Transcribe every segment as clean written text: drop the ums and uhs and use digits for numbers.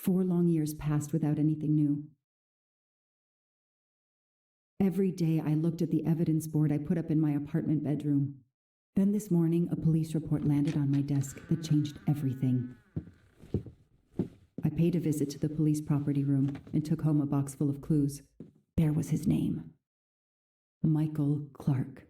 4 long years passed without anything new. Every day I looked at the evidence board I put up in my apartment bedroom. Then this morning, a police report landed on my desk that changed everything. I paid a visit to the police property room and took home a box full of clues. There was his name. Michael Clark.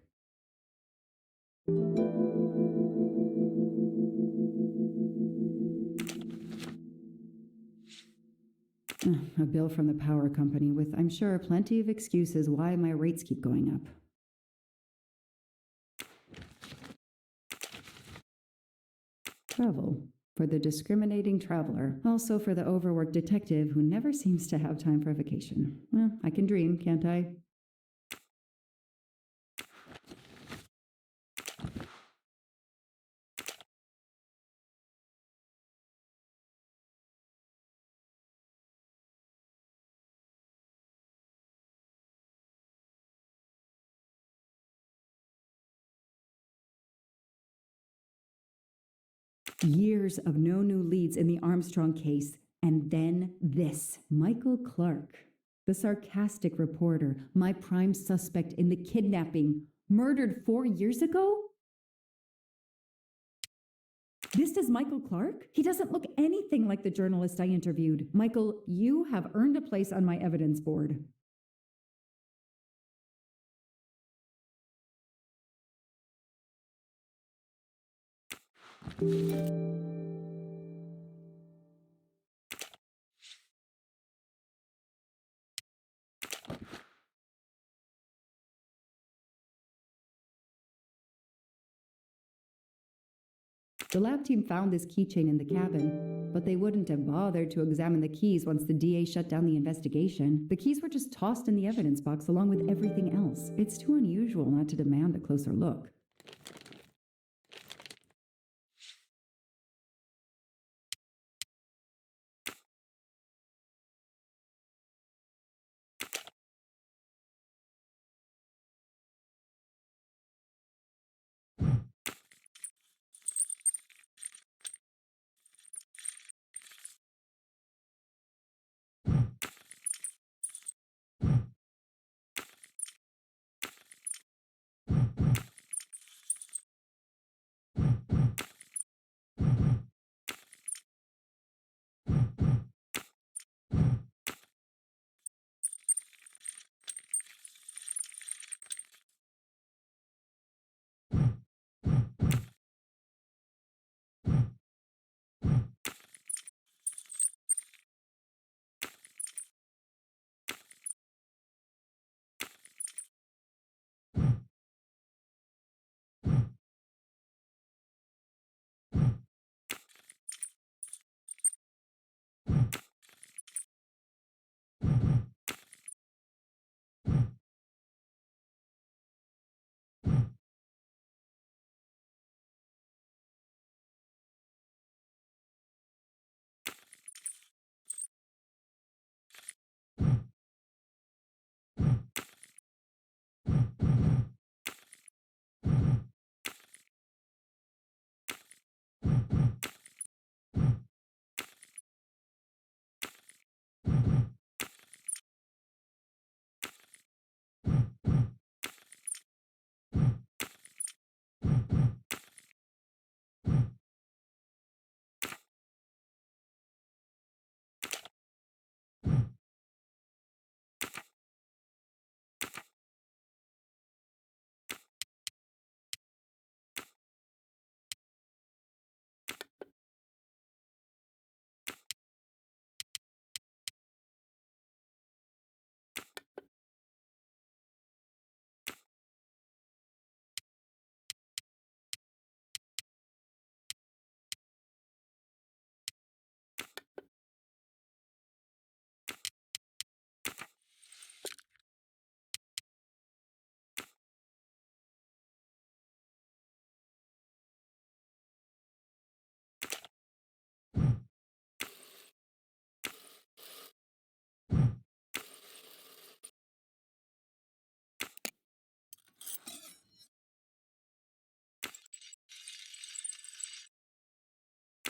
A bill from the power company with, I'm sure, plenty of excuses why my rates keep going up. Travel. For the discriminating traveler. Also for the overworked detective who never seems to have time for vacation. Well, I can dream, can't I? Years of no new leads in the Armstrong case, and then this. Michael Clark, the sarcastic reporter, my prime suspect in the kidnapping, murdered 4 years ago? This is Michael Clark? He doesn't look anything like the journalist I interviewed. Michael, you have earned a place on my evidence board. The lab team found this keychain in the cabin, but they wouldn't have bothered to examine the keys once the DA shut down the investigation. The keys were just tossed in the evidence box along with everything else. It's too unusual not to demand a closer look.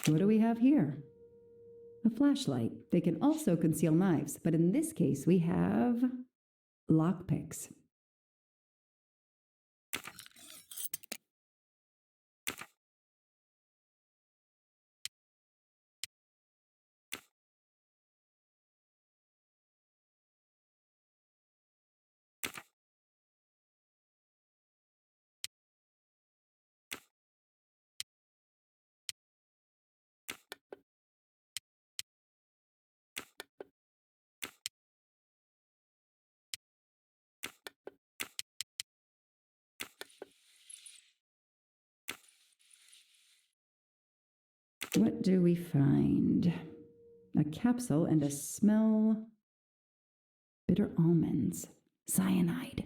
What do we have here? A flashlight. They can also conceal knives, but in this case we have lockpicks. What do we find? A capsule and a smell. Bitter almonds. Cyanide.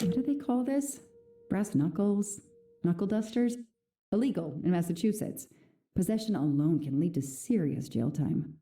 What do they call this? Brass knuckles? Knuckle dusters? Illegal in Massachusetts. Possession alone can lead to serious jail time.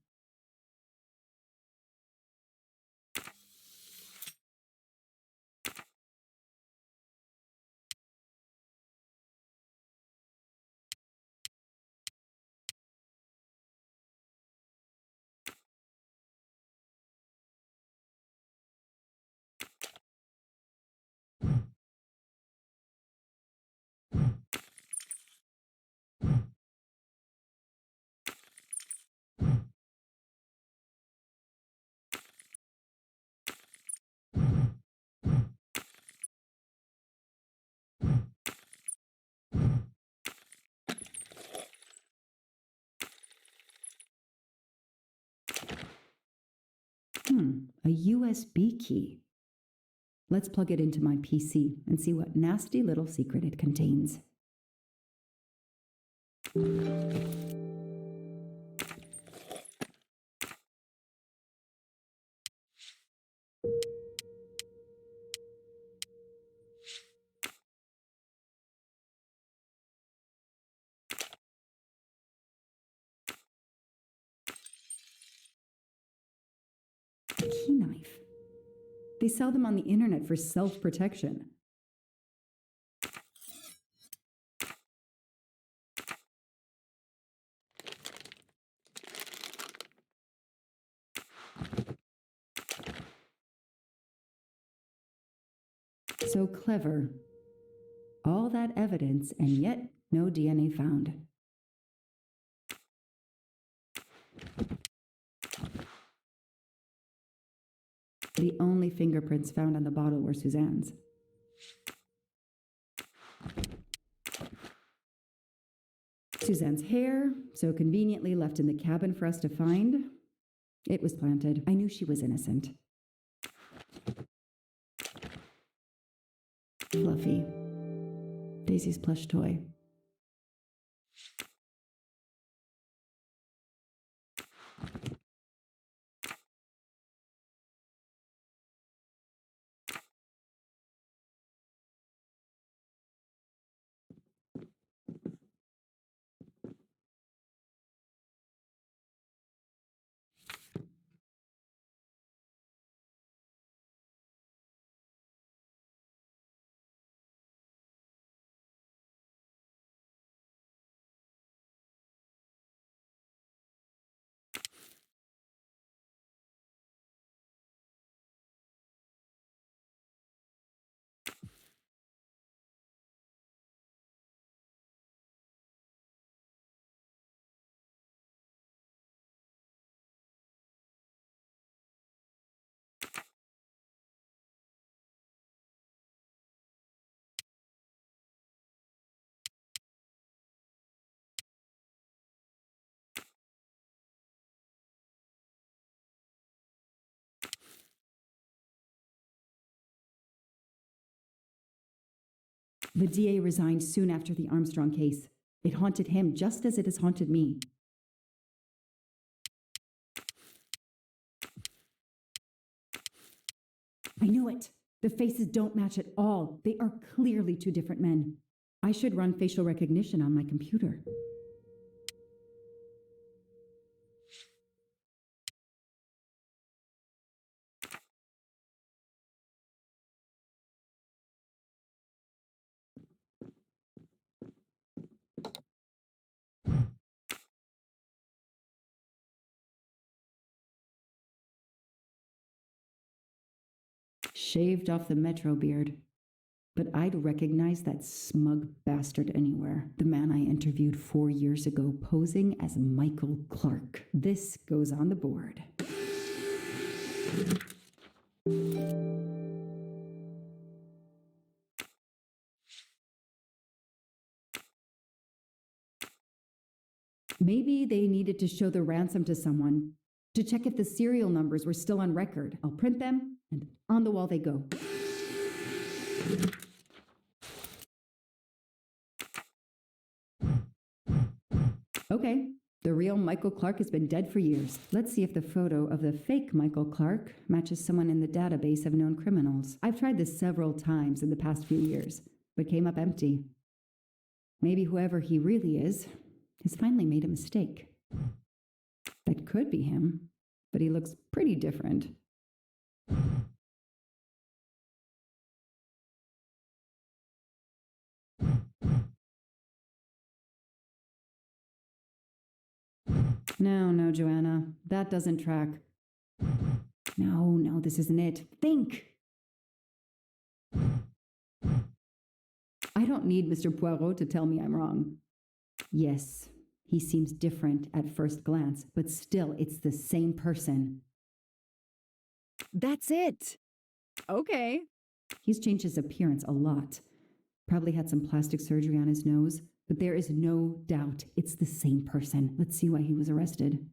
A USB key. Let's plug it into my PC and see what nasty little secret it contains. A key knife. They sell them on the internet for self-protection. So clever. All that evidence and yet no DNA found. The only fingerprints found on the bottle were Suzanne's. Suzanne's hair, so conveniently left in the cabin for us to find. It was planted. I knew she was innocent. Fluffy. Daisy's plush toy. The DA resigned soon after the Armstrong case. It haunted him just as it has haunted me. I knew it. The faces don't match at all. They are clearly two different men. I should run facial recognition on my computer. Shaved off the metro beard. But I'd recognize that smug bastard anywhere. The man I interviewed 4 years ago posing as Michael Clark. This goes on the board. Maybe they needed to show the ransom to someone to check if the serial numbers were still on record. I'll print them, and on the wall they go. Okay, the real Michael Clark has been dead for years. Let's see if the photo of the fake Michael Clark matches someone in the database of known criminals. I've tried this several times in the past few years, but came up empty. Maybe whoever he really is has finally made a mistake. That could be him, but he looks pretty different. No, Joanna, that doesn't track. No, this isn't it. Think! I don't need Mr. Poirot to tell me I'm wrong. Yes, he seems different at first glance, but still it's the same person. That's it! Okay. He's changed his appearance a lot. Probably had some plastic surgery on his nose, but there is no doubt it's the same person. Let's see why he was arrested.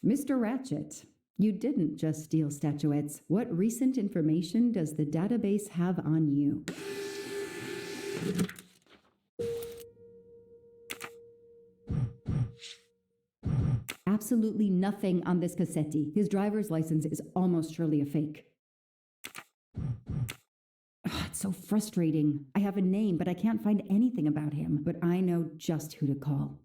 Mr. Ratchet, you didn't just steal statuettes. What recent information does the database have on you? Absolutely nothing on this Cassetti. His driver's license is almost surely a fake. It's so frustrating. I have a name, but I can't find anything about him. But I know just who to call.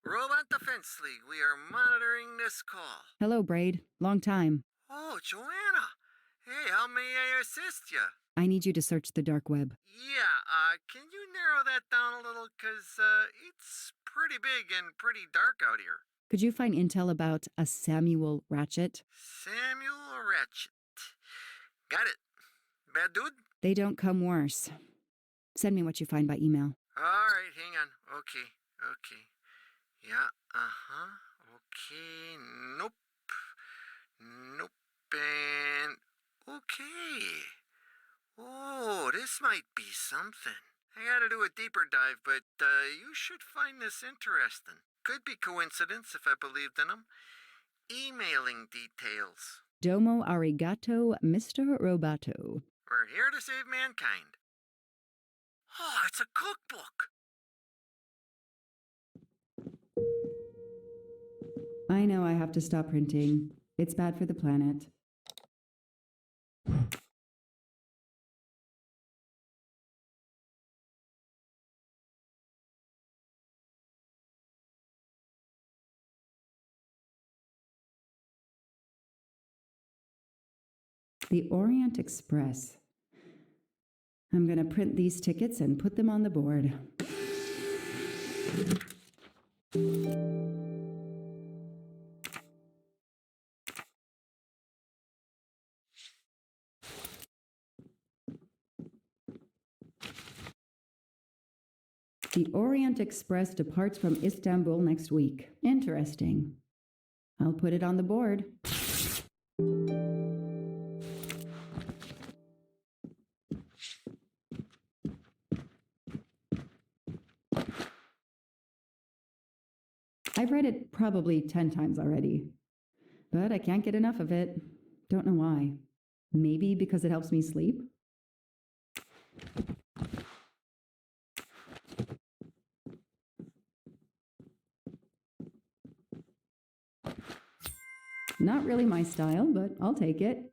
Robot Defense League, we are monitoring this call. Hello, Braid. Long time. Oh, Joanna. Hey, how may I assist you? I need you to search the dark web. Yeah, can you narrow that down a little? Cause, it's pretty big and pretty dark out here. Could you find intel about a Samuel Ratchet? Samuel Ratchet. Got it. Bad dude? They don't come worse. Send me what you find by email. Alright, hang on. Okay. Yeah, okay, nope, and okay. Oh, this might be something. I gotta do a deeper dive, but you should find this interesting. Could be coincidence if I believed in them. Emailing details. Domo arigato, Mr. Roboto. We're here to save mankind. Oh, it's a cookbook. I know I have to stop printing. It's bad for the planet. The Orient Express. I'm going to print these tickets and put them on the board. The Orient Express departs from Istanbul next week. Interesting. I'll put it on the board. I've read it probably 10 times already, but I can't get enough of it. Don't know why. Maybe because it helps me sleep? Not really my style, but I'll take it.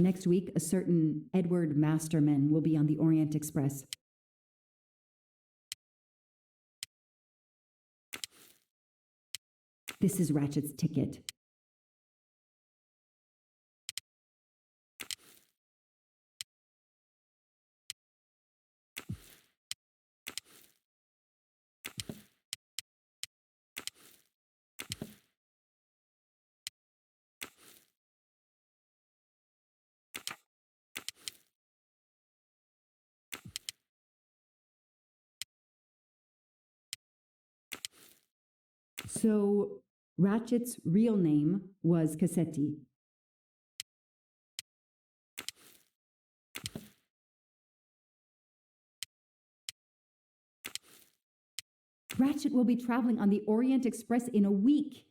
Next week, a certain Edward Masterman will be on the Orient Express. This is Ratchet's ticket. So, Ratchet's real name was Cassetti. Ratchet will be traveling on the Orient Express in a week.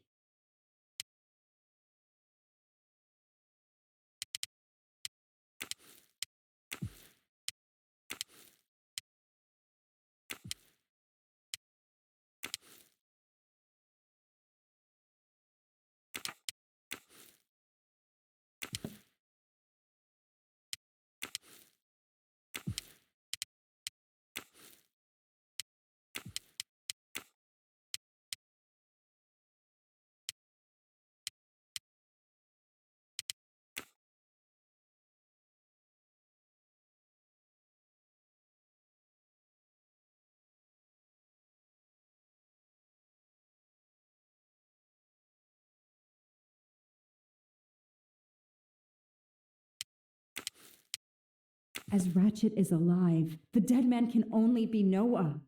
As Ratchet is alive, the dead man can only be Noah.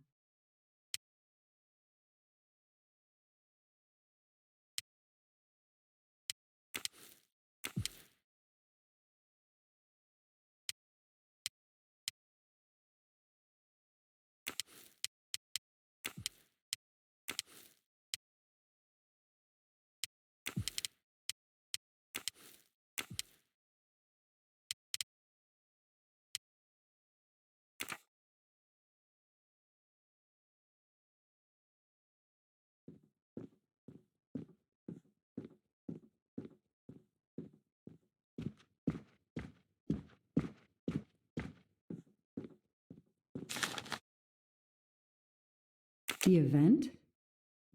The event?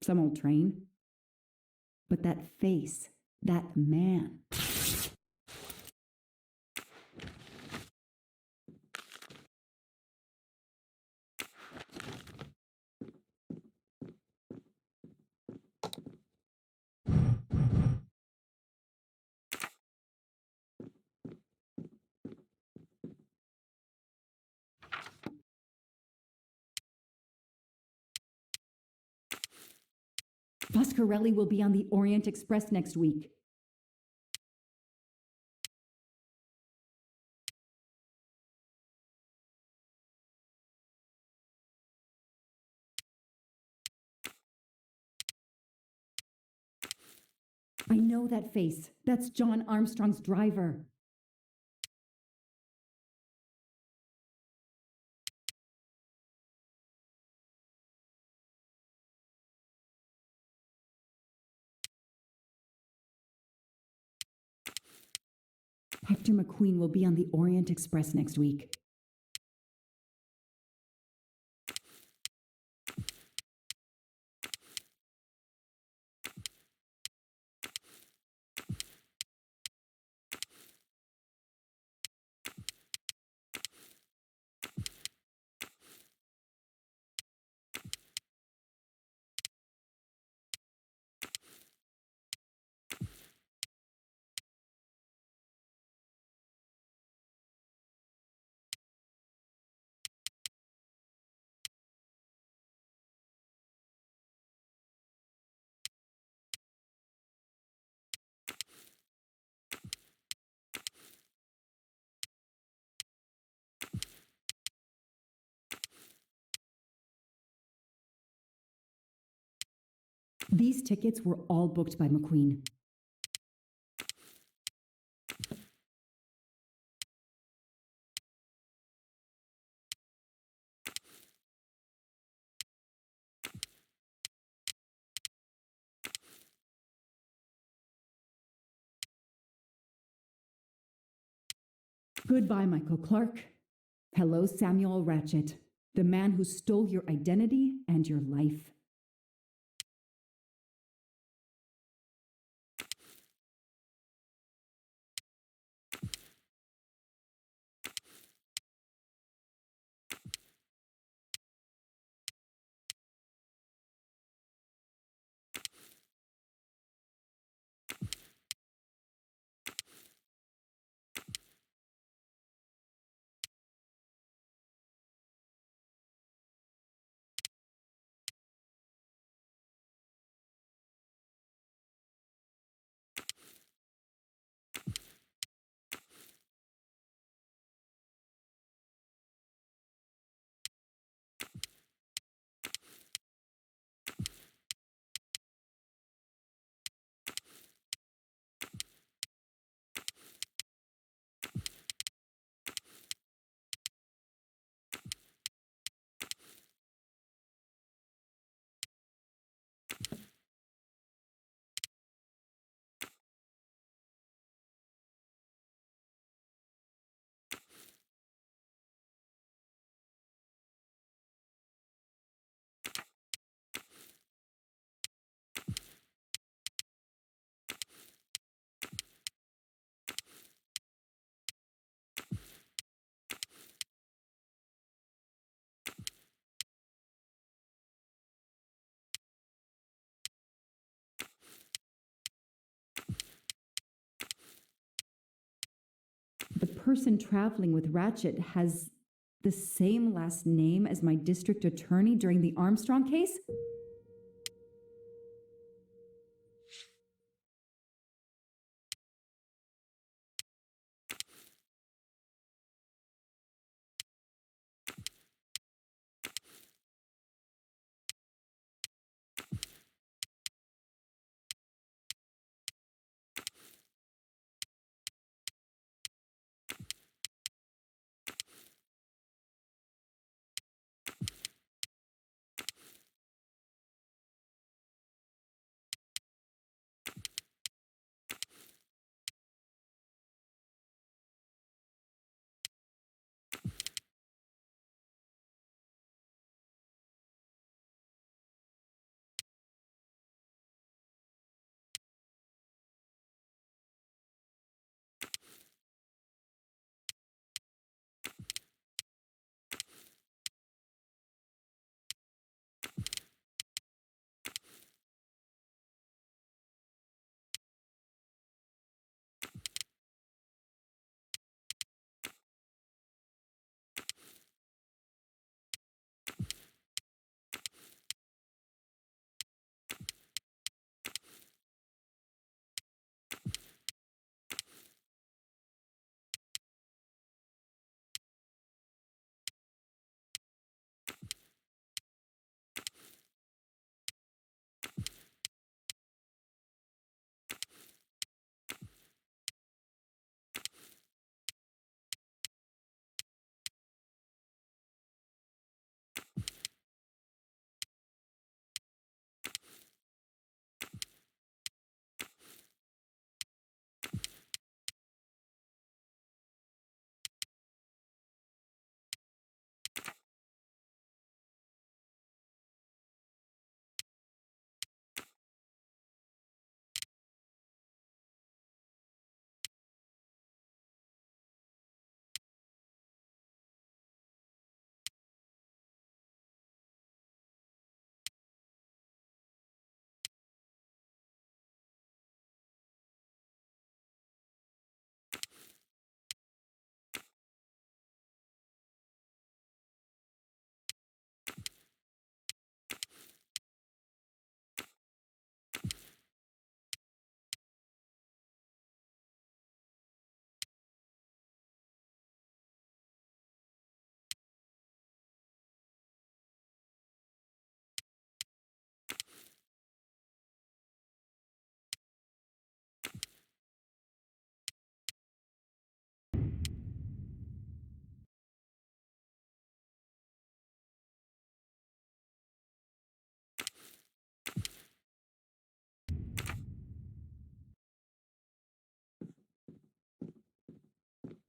Some old train? But that face, that man. Foscarelli will be on the Orient Express next week. I know that face. That's John Armstrong's driver. Hector McQueen will be on the Orient Express next week. These tickets were all booked by McQueen. Goodbye, Michael Clark. Hello, Samuel Ratchet, the man who stole your identity and your life. The person traveling with Ratchet has the same last name as my district attorney during the Armstrong case?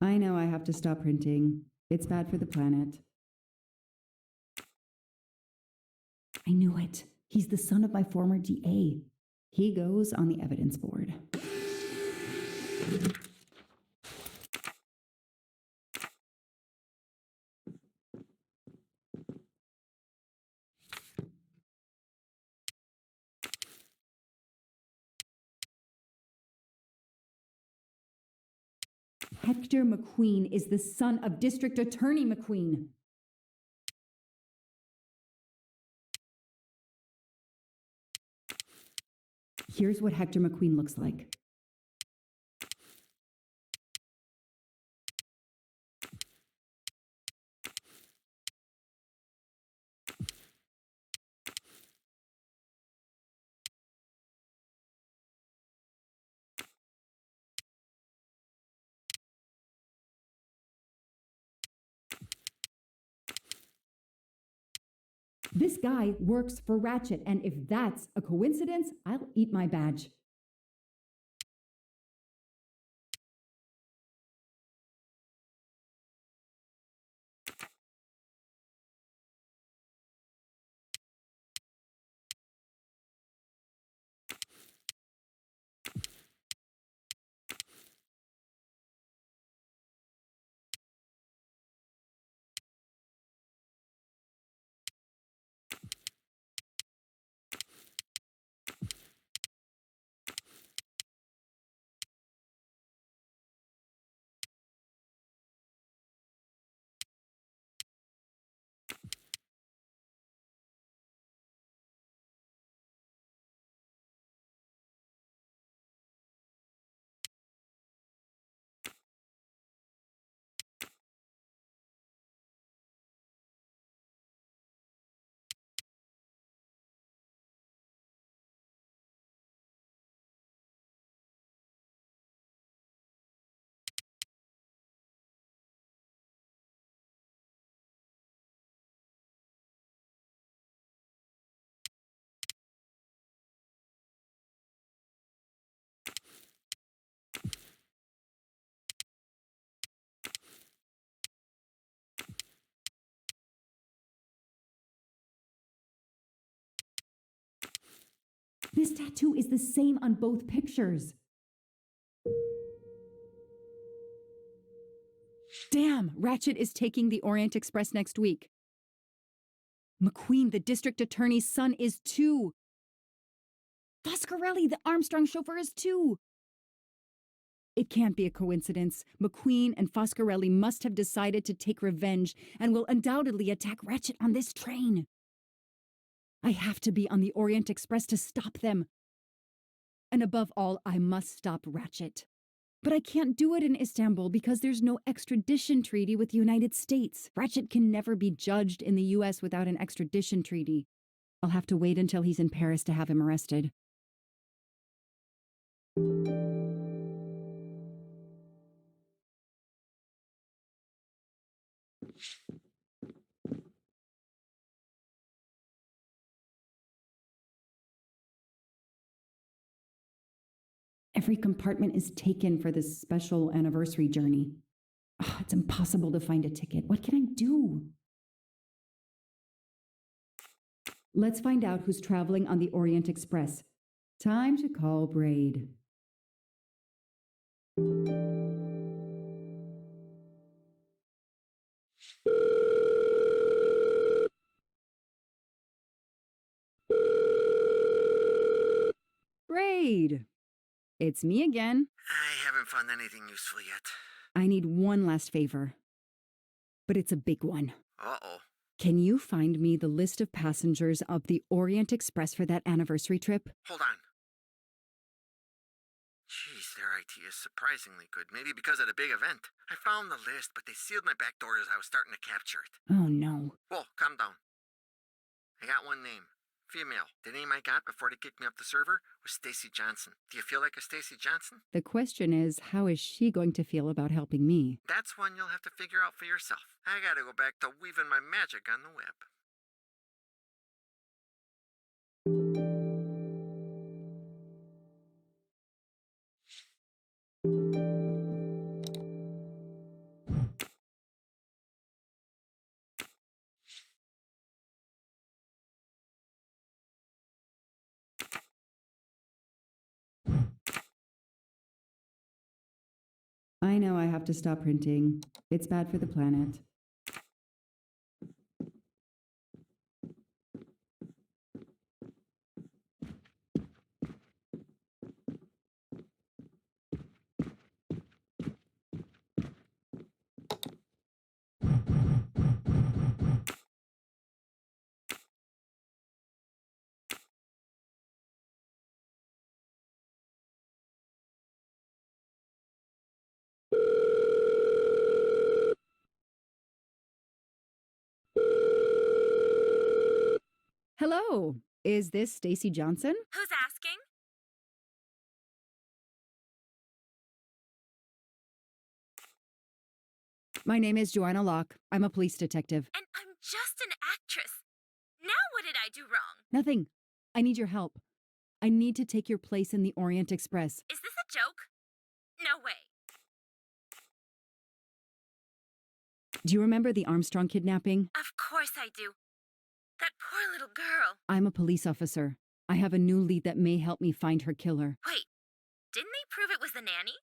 I know I have to stop printing. It's bad for the planet. I knew it. He's the son of my former DA. He goes on the evidence board. Hector McQueen is the son of District Attorney McQueen. Here's what Hector McQueen looks like. This guy works for Ratchet, and if that's a coincidence, I'll eat my badge. This tattoo is the same on both pictures. Damn, Ratchet is taking the Orient Express next week. McQueen, the district attorney's son, is too. Foscarelli, the Armstrong chauffeur, is too. It can't be a coincidence. McQueen and Foscarelli must have decided to take revenge and will undoubtedly attack Ratchet on this train. I have to be on the Orient Express to stop them. And above all, I must stop Ratchet. But I can't do it in Istanbul because there's no extradition treaty with the United States. Ratchet can never be judged in the US without an extradition treaty. I'll have to wait until he's in Paris to have him arrested. Every compartment is taken for this special anniversary journey. Oh, it's impossible to find a ticket. What can I do? Let's find out who's traveling on the Orient Express. Time to call Braid. Braid! It's me again. I haven't found anything useful yet. I need one last favor. But it's a big one. Uh-oh. Can you find me the list of passengers of the Orient Express for that anniversary trip? Hold on. Jeez, their IT is surprisingly good. Maybe because of the big event. I found the list, but they sealed my back door as I was starting to capture it. Oh, no. Whoa, calm down. I got one name. Female. The name I got before they kicked me off the server was Stacy Johnson. Do you feel like a Stacy Johnson? The question is, how is she going to feel about helping me? That's one you'll have to figure out for yourself. I gotta go back to weaving my magic on the web. I know I have to stop printing. It's bad for the planet. Hello, is this Stacy Johnson? Who's asking? My name is Joanna Locke. I'm a police detective. And I'm just an actress. Now what did I do wrong? Nothing. I need your help. I need to take your place in the Orient Express. Is this a joke? No way. Do you remember the Armstrong kidnapping? Of course I do. That poor little girl. I'm a police officer. I have a new lead that may help me find her killer. Wait, didn't they prove it was the nanny?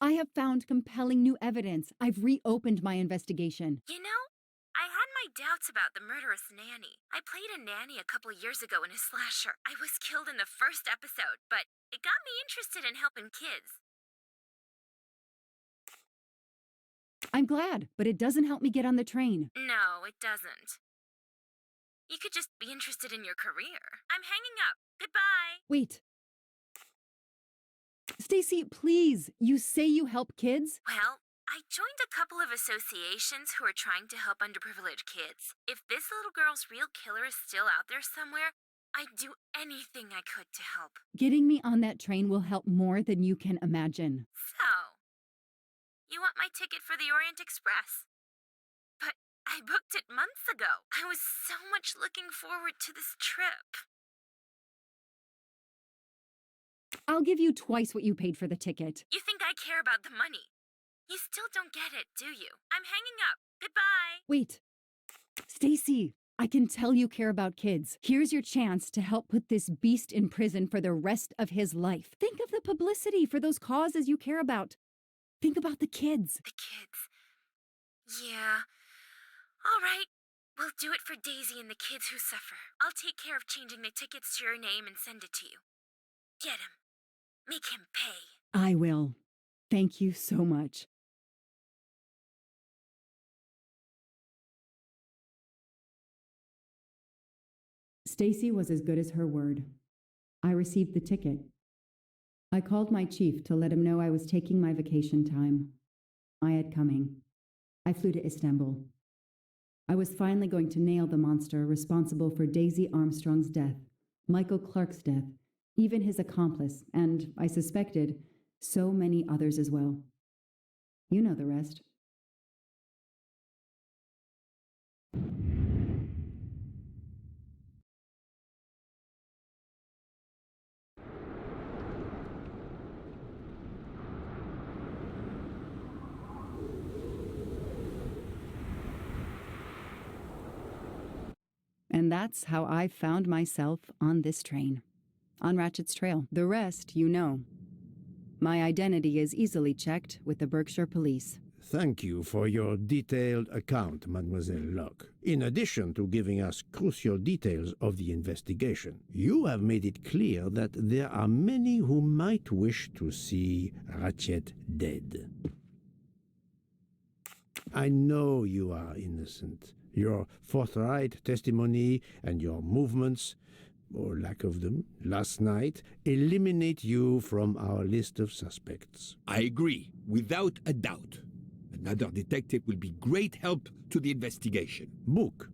I have found compelling new evidence. I've reopened my investigation. You know, I had my doubts about the murderous nanny. I played a nanny a couple years ago in a slasher. I was killed in the first episode, but it got me interested in helping kids. I'm glad, but it doesn't help me get on the train. No, it doesn't. You could just be interested in your career. I'm hanging up. Goodbye. Wait. Stacy, please. You say you help kids? Well, I joined a couple of associations who are trying to help underprivileged kids. If this little girl's real killer is still out there somewhere, I'd do anything I could to help. Getting me on that train will help more than you can imagine. So, you want my ticket for the Orient Express? But I booked it months ago. I was so much looking forward to this trip. I'll give you twice what you paid for the ticket. You think I care about the money? You still don't get it, do you? I'm hanging up. Goodbye. Wait. Stacy, I can tell you care about kids. Here's your chance to help put this beast in prison for the rest of his life. Think of the publicity for those causes you care about. Think about the kids. The kids. Yeah. All right. We'll do it for Daisy and the kids who suffer. I'll take care of changing the tickets to your name and send it to you. Get him. Make him pay. I will. Thank you so much. Stacy was as good as her word. I received the ticket. I called my chief to let him know I was taking my vacation time. I had coming. I flew to Istanbul. I was finally going to nail the monster responsible for Daisy Armstrong's death, Michael Clark's death, even his accomplice, and, I suspected, so many others as well. You know the rest. And that's how I found myself on this train. On Ratchet's trail. The rest, you know. My identity is easily checked with the Berkshire Police. Thank you for your detailed account, Mademoiselle Locke. In addition to giving us crucial details of the investigation, you have made it clear that there are many who might wish to see Ratchet dead. I know you are innocent. Your forthright testimony and your movements, or lack of them, last night, eliminate you from our list of suspects. I agree, without a doubt. Another detective will be great help to the investigation. Book.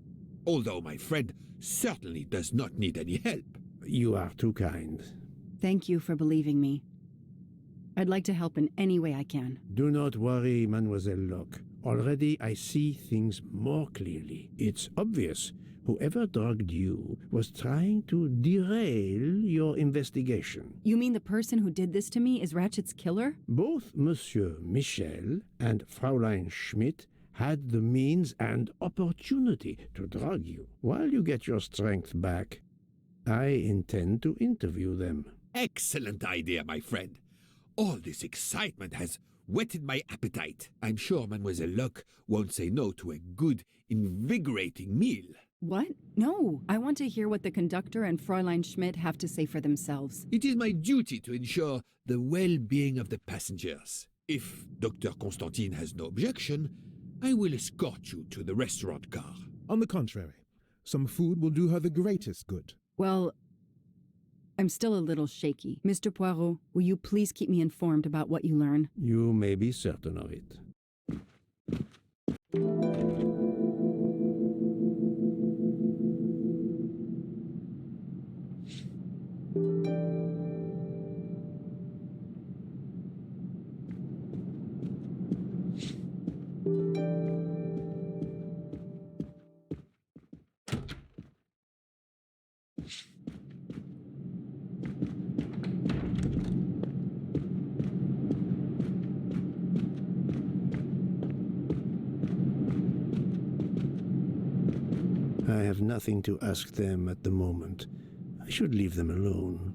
Although my friend certainly does not need any help. You are too kind. Thank you for believing me. I'd like to help in any way I can. Do not worry, Mademoiselle Locke. Already I see things more clearly. It's obvious whoever drugged you was trying to derail your investigation. You mean the person who did this to me is Ratchet's killer? Both Monsieur Michel and Fraulein Schmidt had the means and opportunity to drug you. While you get your strength back, I intend to interview them. Excellent idea, my friend. All this excitement has whetted my appetite. I'm sure Mademoiselle Locke won't say no to a good, invigorating meal. What? No, I want to hear what the conductor and Fräulein Schmidt have to say for themselves. It is my duty to ensure the well-being of the passengers. If Dr. Constantine has no objection, I will escort you to the restaurant car. On the contrary, some food will do her the greatest good. Well, I'm still a little shaky. Mr. Poirot, will you please keep me informed about what you learn? You may be certain of it. I have nothing to ask them at the moment. I should leave them alone.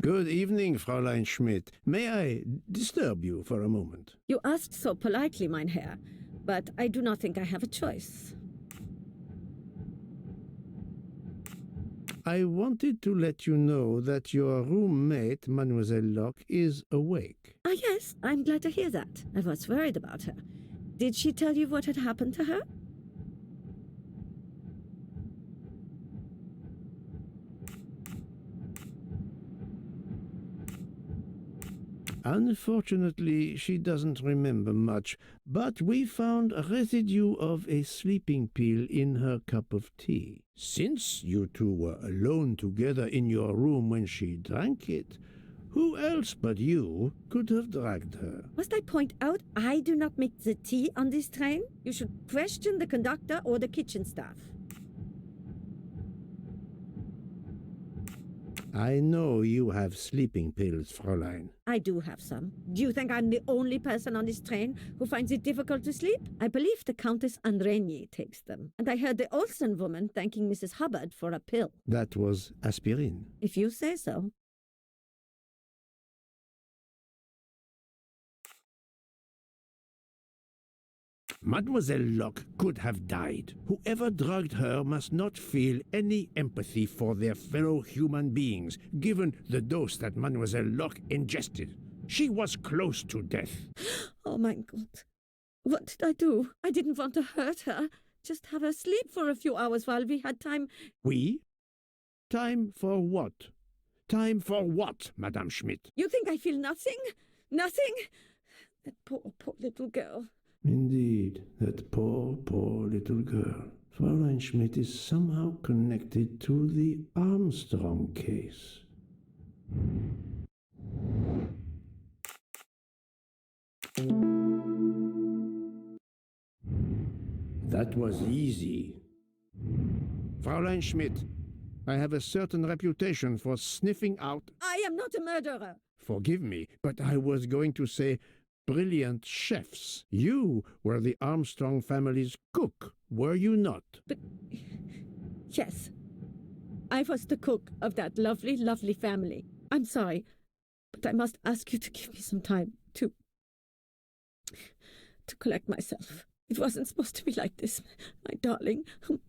Good evening, Fräulein Schmidt. May I disturb you for a moment? You asked so politely, mein Herr, but I do not think I have a choice. I wanted to let you know that your roommate, Mademoiselle Locke, is awake. Ah, yes, I'm glad to hear that. I was worried about her. Did she tell you what had happened to her? Unfortunately, she doesn't remember much, but we found a residue of a sleeping pill in her cup of tea. Since you two were alone together in your room when she drank it, who else but you could have dragged her? Must I point out I do not make the tea on this train? You should question the conductor or the kitchen staff. I know you have sleeping pills, Fräulein. I do have some. Do you think I'm the only person on this train who finds it difficult to sleep? I believe the Countess Andrenier takes them. And I heard the Olsen woman thanking Mrs. Hubbard for a pill. That was aspirin. If you say so. Mademoiselle Locke could have died. Whoever drugged her must not feel any empathy for their fellow human beings, given the dose that Mademoiselle Locke ingested. She was close to death. Oh my God. What did I do? I didn't want to hurt her. Just have her sleep for a few hours while we had time. We? Time for what? Time for what, Madame Schmidt? You think I feel nothing? Nothing? That poor, poor little girl. Indeed, that poor, poor little girl. Fräulein Schmidt is somehow connected to the Armstrong case. That was easy. Fräulein Schmidt, I have a certain reputation for sniffing out... I am not a murderer. Forgive me, but I was going to say brilliant chefs. You were the Armstrong family's cook, were you not? But yes, I was the cook of that lovely, lovely family. I'm sorry, but I must ask you to give me some time to collect myself. It wasn't supposed to be like this, my darling,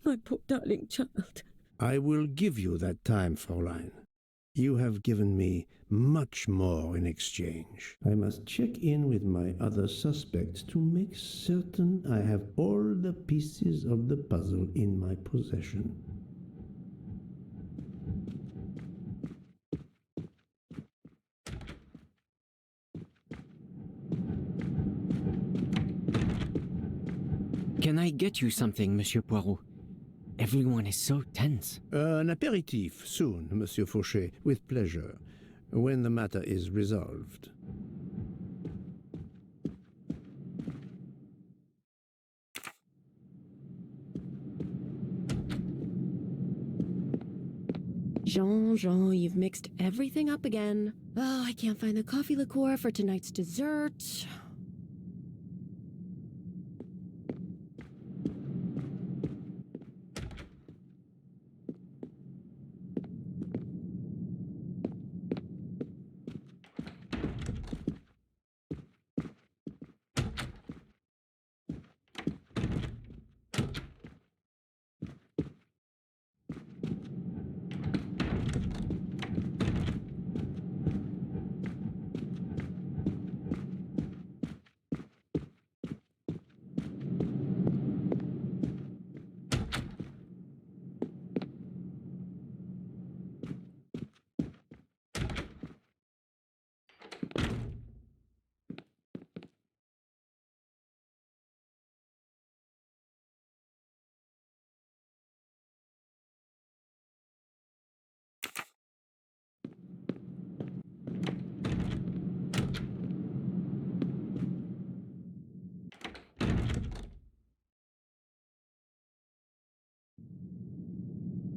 my poor darling child. I will give you that time, Fräulein. You have given me much more in exchange. I must check in with my other suspects to make certain I have all the pieces of the puzzle in my possession. Can I get you something, Monsieur Poirot? Everyone is so tense. An aperitif soon, Monsieur Fauchet, with pleasure, when the matter is resolved. Jean, you've mixed everything up again. Oh, I can't find the coffee liqueur for tonight's dessert.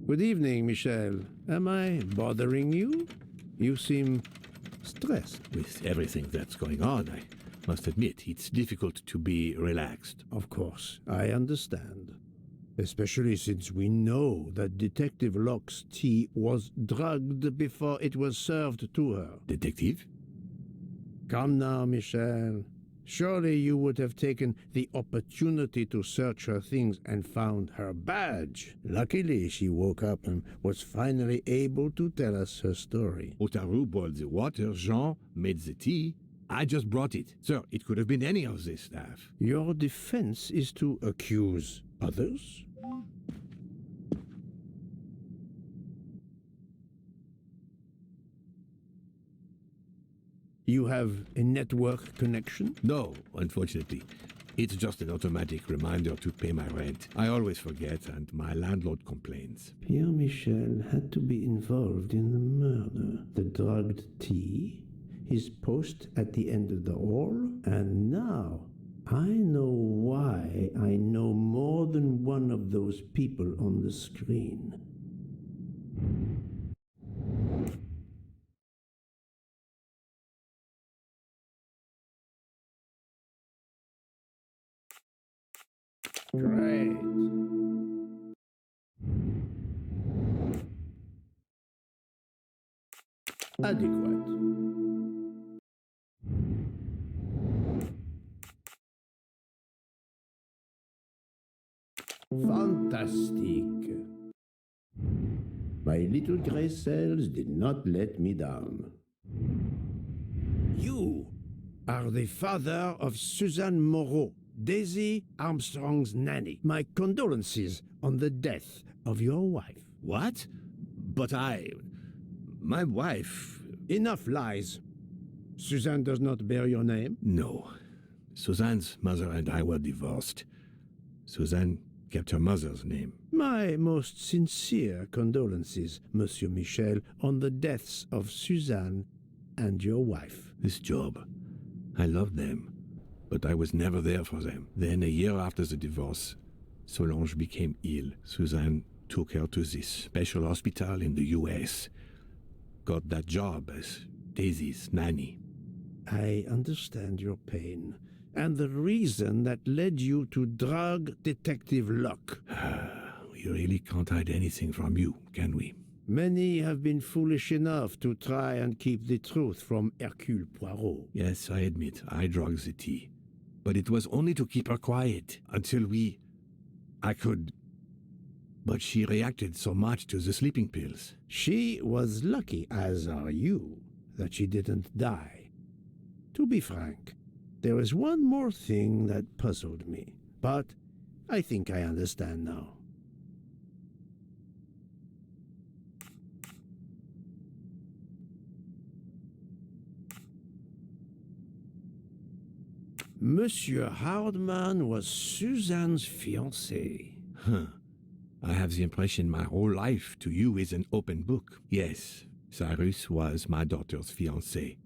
Good evening, Michel. Am I bothering you? You seem stressed. With everything that's going on, I must admit it's difficult to be relaxed. Of course, I understand. Especially since we know that Detective Locke's tea was drugged before it was served to her. Detective? Come now, Michel. Surely you would have taken the opportunity to search her things and found her badge. Luckily, she woke up and was finally able to tell us her story. Otaru boiled the water, Jean made the tea. I just brought it. Sir, it could have been any of the staff. Your defense is to accuse others? You have a network connection? No, unfortunately. It's just an automatic reminder to pay my rent. I always forget, and my landlord complains. Pierre Michel had to be involved in the murder. The drugged tea, his post at the end of the hall, and now I know why I know more than one of those people on the screen. Great. Adequate. Fantastic. My little gray cells did not let me down. You are the father of Suzanne Moreau, Daisy Armstrong's nanny. My condolences on the death of your wife. What? But my wife... Enough lies. Suzanne does not bear your name? No. Suzanne's mother and I were divorced. Suzanne kept her mother's name. My most sincere condolences, Monsieur Michel, on the deaths of Suzanne and your wife. This job, I loved them, but I was never there for them. Then, a year after the divorce, Solange became ill. Suzanne took her to this special hospital in the U.S., got that job as Daisy's nanny. I understand your pain, and the reason that led you to drug Detective Locke. We really can't hide anything from you, can we? Many have been foolish enough to try and keep the truth from Hercule Poirot. Yes, I admit, I drugged the tea. But it was only to keep her quiet, until I could... But she reacted so much to the sleeping pills. She was lucky, as are you, that she didn't die. To be frank, there is one more thing that puzzled me, but I think I understand now. Monsieur Hardman was Suzanne's fiancé. Huh. I have the impression my whole life to you is an open book. Yes, Cyrus was my daughter's fiancé.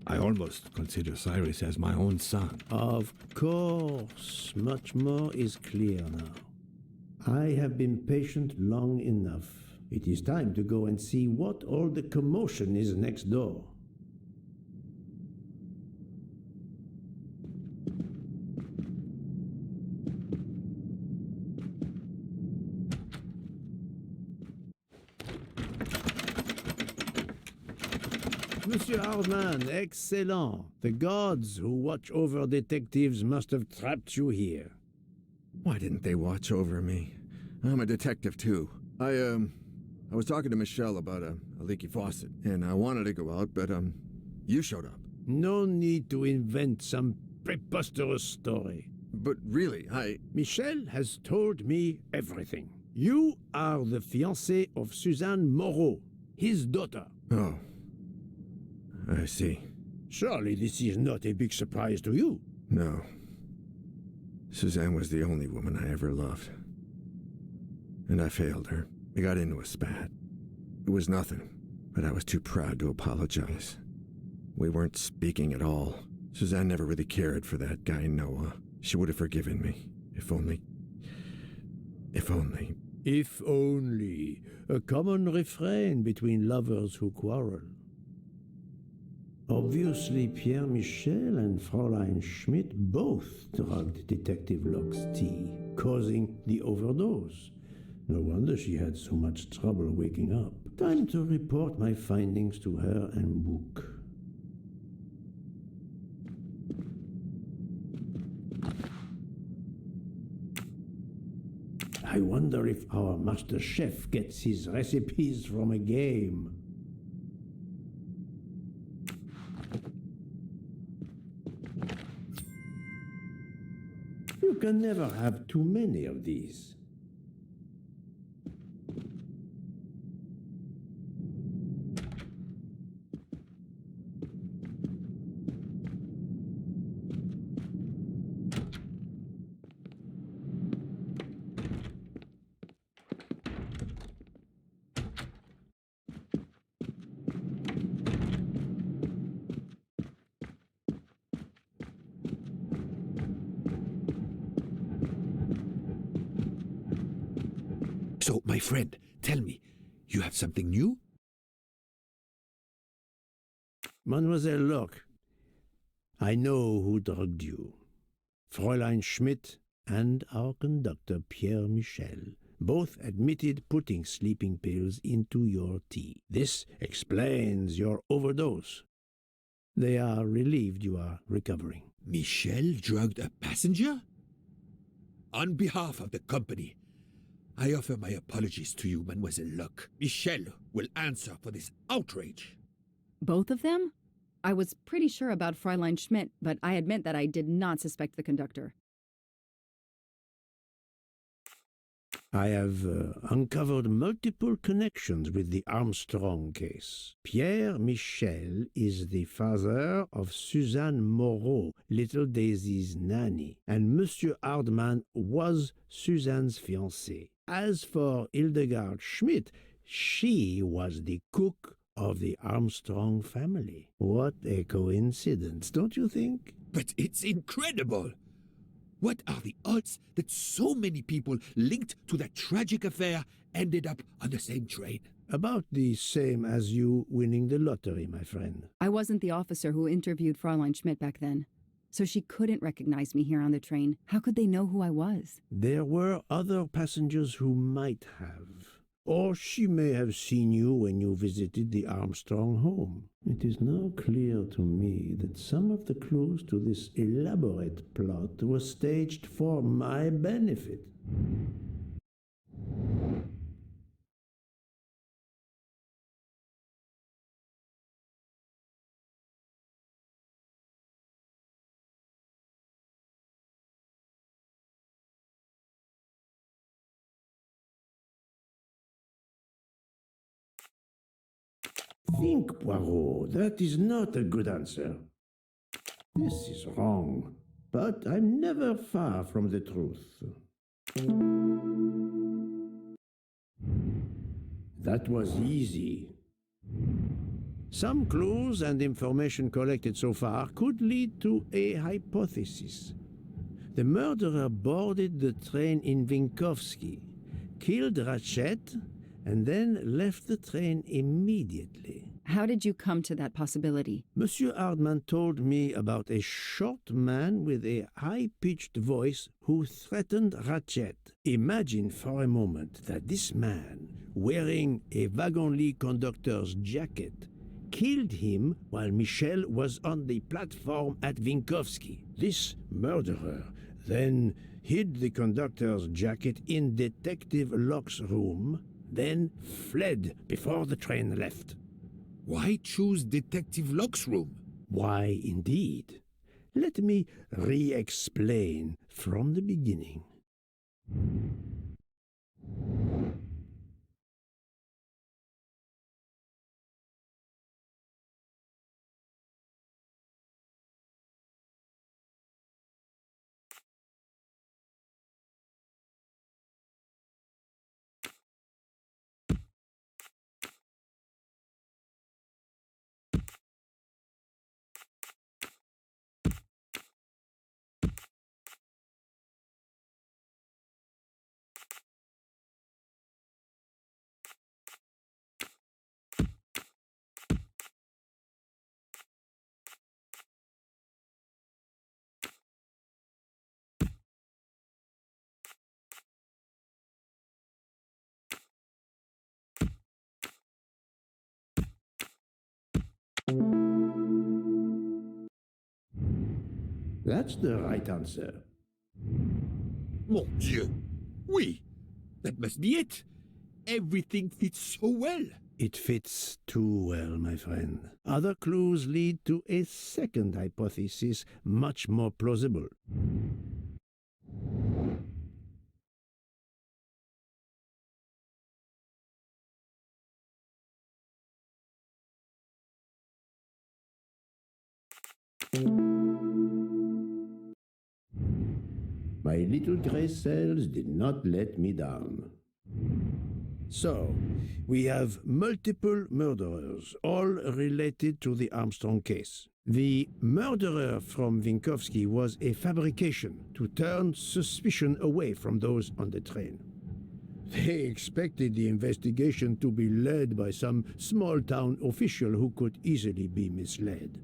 I almost consider Cyrus as my own son. Of course, much more is clear now. I have been patient long enough. It is time to go and see what all the commotion is next door. Monsieur Hardman, excellent. The gods who watch over detectives must have trapped you here. Why didn't they watch over me? I'm a detective, too. I was talking to Michelle about a leaky faucet, and I wanted to go out, but, you showed up. No need to invent some preposterous story. But really, Michelle has told me everything. You are the fiancé of Suzanne Moreau, his daughter. Oh. I see. Surely this is not a big surprise to you. No. Suzanne was the only woman I ever loved. And I failed her. We got into a spat. It was nothing, but I was too proud to apologize. We weren't speaking at all. Suzanne never really cared for that guy, Noah. She would have forgiven me. If only. If only. If only. A common refrain between lovers who quarrel. Obviously, Pierre Michel and Fräulein Schmidt both drugged Detective Locke's tea, causing the overdose. No wonder she had so much trouble waking up. Time to report my findings to her and book. I wonder if our master chef gets his recipes from a game. You can never have too many of these. So, my friend, tell me, you have something new? Mademoiselle Locke, I know who drugged you. Fräulein Schmidt and our conductor Pierre Michel both admitted putting sleeping pills into your tea. This explains your overdose. They are relieved you are recovering. Michel drugged a passenger? On behalf of the company, I offer my apologies to you, Mademoiselle Locke. Michel will answer for this outrage. Both of them? I was pretty sure about Fräulein Schmidt, but I admit that I did not suspect the conductor. I have uncovered multiple connections with the Armstrong case. Pierre Michel is the father of Suzanne Moreau, little Daisy's nanny, and Monsieur Hardman was Suzanne's fiancé. As for Hildegard Schmidt, she was the cook of the Armstrong family. What a coincidence, don't you think? But it's incredible! What are the odds that so many people linked to that tragic affair ended up on the same train? About the same as you winning the lottery, my friend. I wasn't the officer who interviewed Fräulein Schmidt back then, so she couldn't recognize me here on the train. How could they know who I was? There were other passengers who might have. Or she may have seen you when you visited the Armstrong home. It is now clear to me that some of the clues to this elaborate plot were staged for my benefit. Think, Poirot, that is not a good answer. This is wrong, but I'm never far from the truth. That was easy. Some clues and information collected so far could lead to a hypothesis. The murderer boarded the train in Vinkovsky, killed Ratchet, and then left the train immediately. How did you come to that possibility? Monsieur Hardman told me about a short man with a high-pitched voice who threatened Ratchet. Imagine for a moment that this man, wearing a wagon-lit conductor's jacket, killed him while Michel was on the platform at Vinkovsky. This murderer then hid the conductor's jacket in Detective Locke's room, then fled before the train left. Why choose Detective Locke's room? Why, indeed. Let me re-explain from the beginning. That's the right answer. Mon Dieu! Oui! That must be it! Everything fits so well! It fits too well, my friend. Other clues lead to a second hypothesis, much more plausible. My little gray cells did not let me down. So, we have multiple murderers, all related to the Armstrong case. The murderer from Vinkovsky was a fabrication to turn suspicion away from those on the train. They expected the investigation to be led by some small-town official who could easily be misled.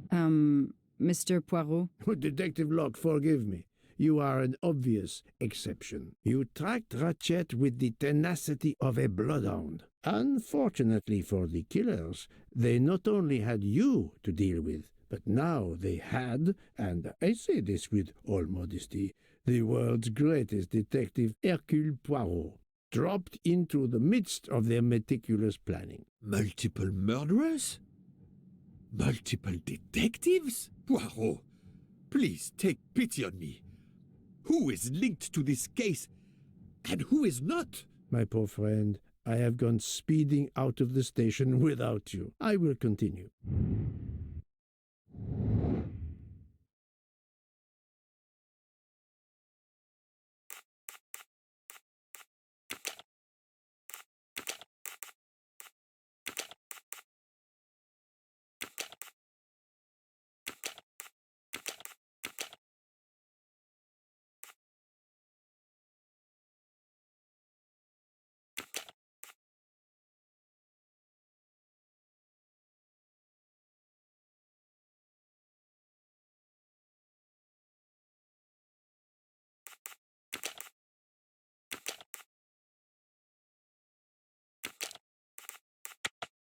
Mr. Poirot? Detective Locke, forgive me. You are an obvious exception. You tracked Ratchet with the tenacity of a bloodhound. Unfortunately for the killers, they not only had you to deal with, but now they had, and I say this with all modesty, the world's greatest detective, Hercule Poirot, dropped into the midst of their meticulous planning. Multiple murderers? Multiple detectives? Poirot, please take pity on me. Who is linked to this case, and who is not? My poor friend, I have gone speeding out of the station without you. I will continue.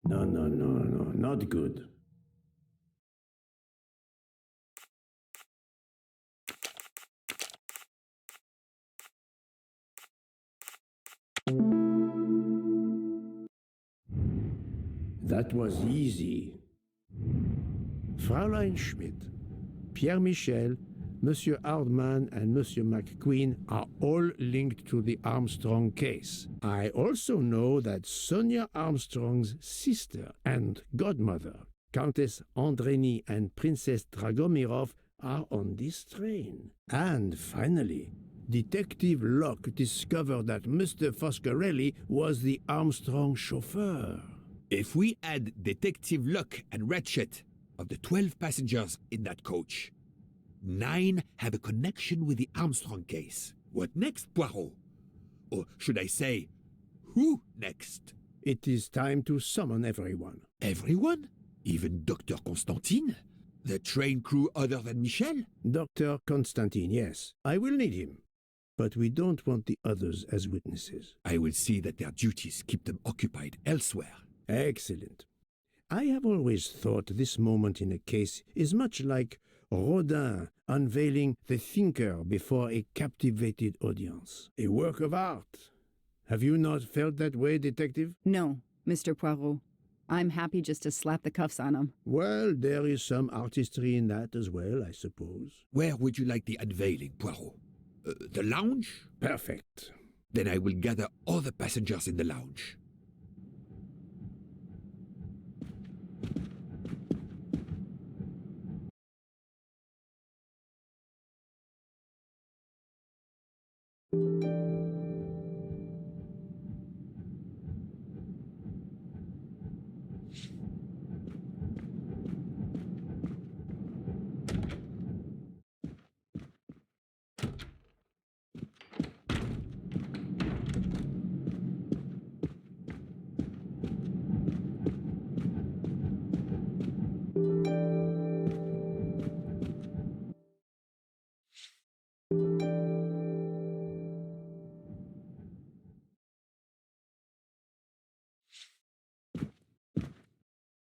No, not good. That was easy. Fräulein Schmidt, Pierre Michel, Monsieur Hardman, and Monsieur McQueen are all linked to the Armstrong case. I also know that Sonia Armstrong's sister and godmother, Countess Andreni and Princess Dragomirov, are on this train. And finally, Detective Locke discovered that Mr. Foscarelli was the Armstrong chauffeur. If we add Detective Locke and Ratchet, of the 12 passengers in that coach, 9 have a connection with the Armstrong case. What next, Poirot? Or should I say, who next? It is time to summon everyone. Everyone? Even Dr. Constantine? The train crew other than Michel? Dr. Constantine, yes. I will need him. But we don't want the others as witnesses. I will see that their duties keep them occupied elsewhere. Excellent. I have always thought this moment in a case is much like Rodin unveiling the thinker before a captivated audience. A work of art. Have you not felt that way, Detective? No, Mr. Poirot. I'm happy just to slap the cuffs on him. Well, there is some artistry in that as well, I suppose. Where would you like the unveiling, Poirot? The lounge? Perfect. Then I will gather all the passengers in the lounge.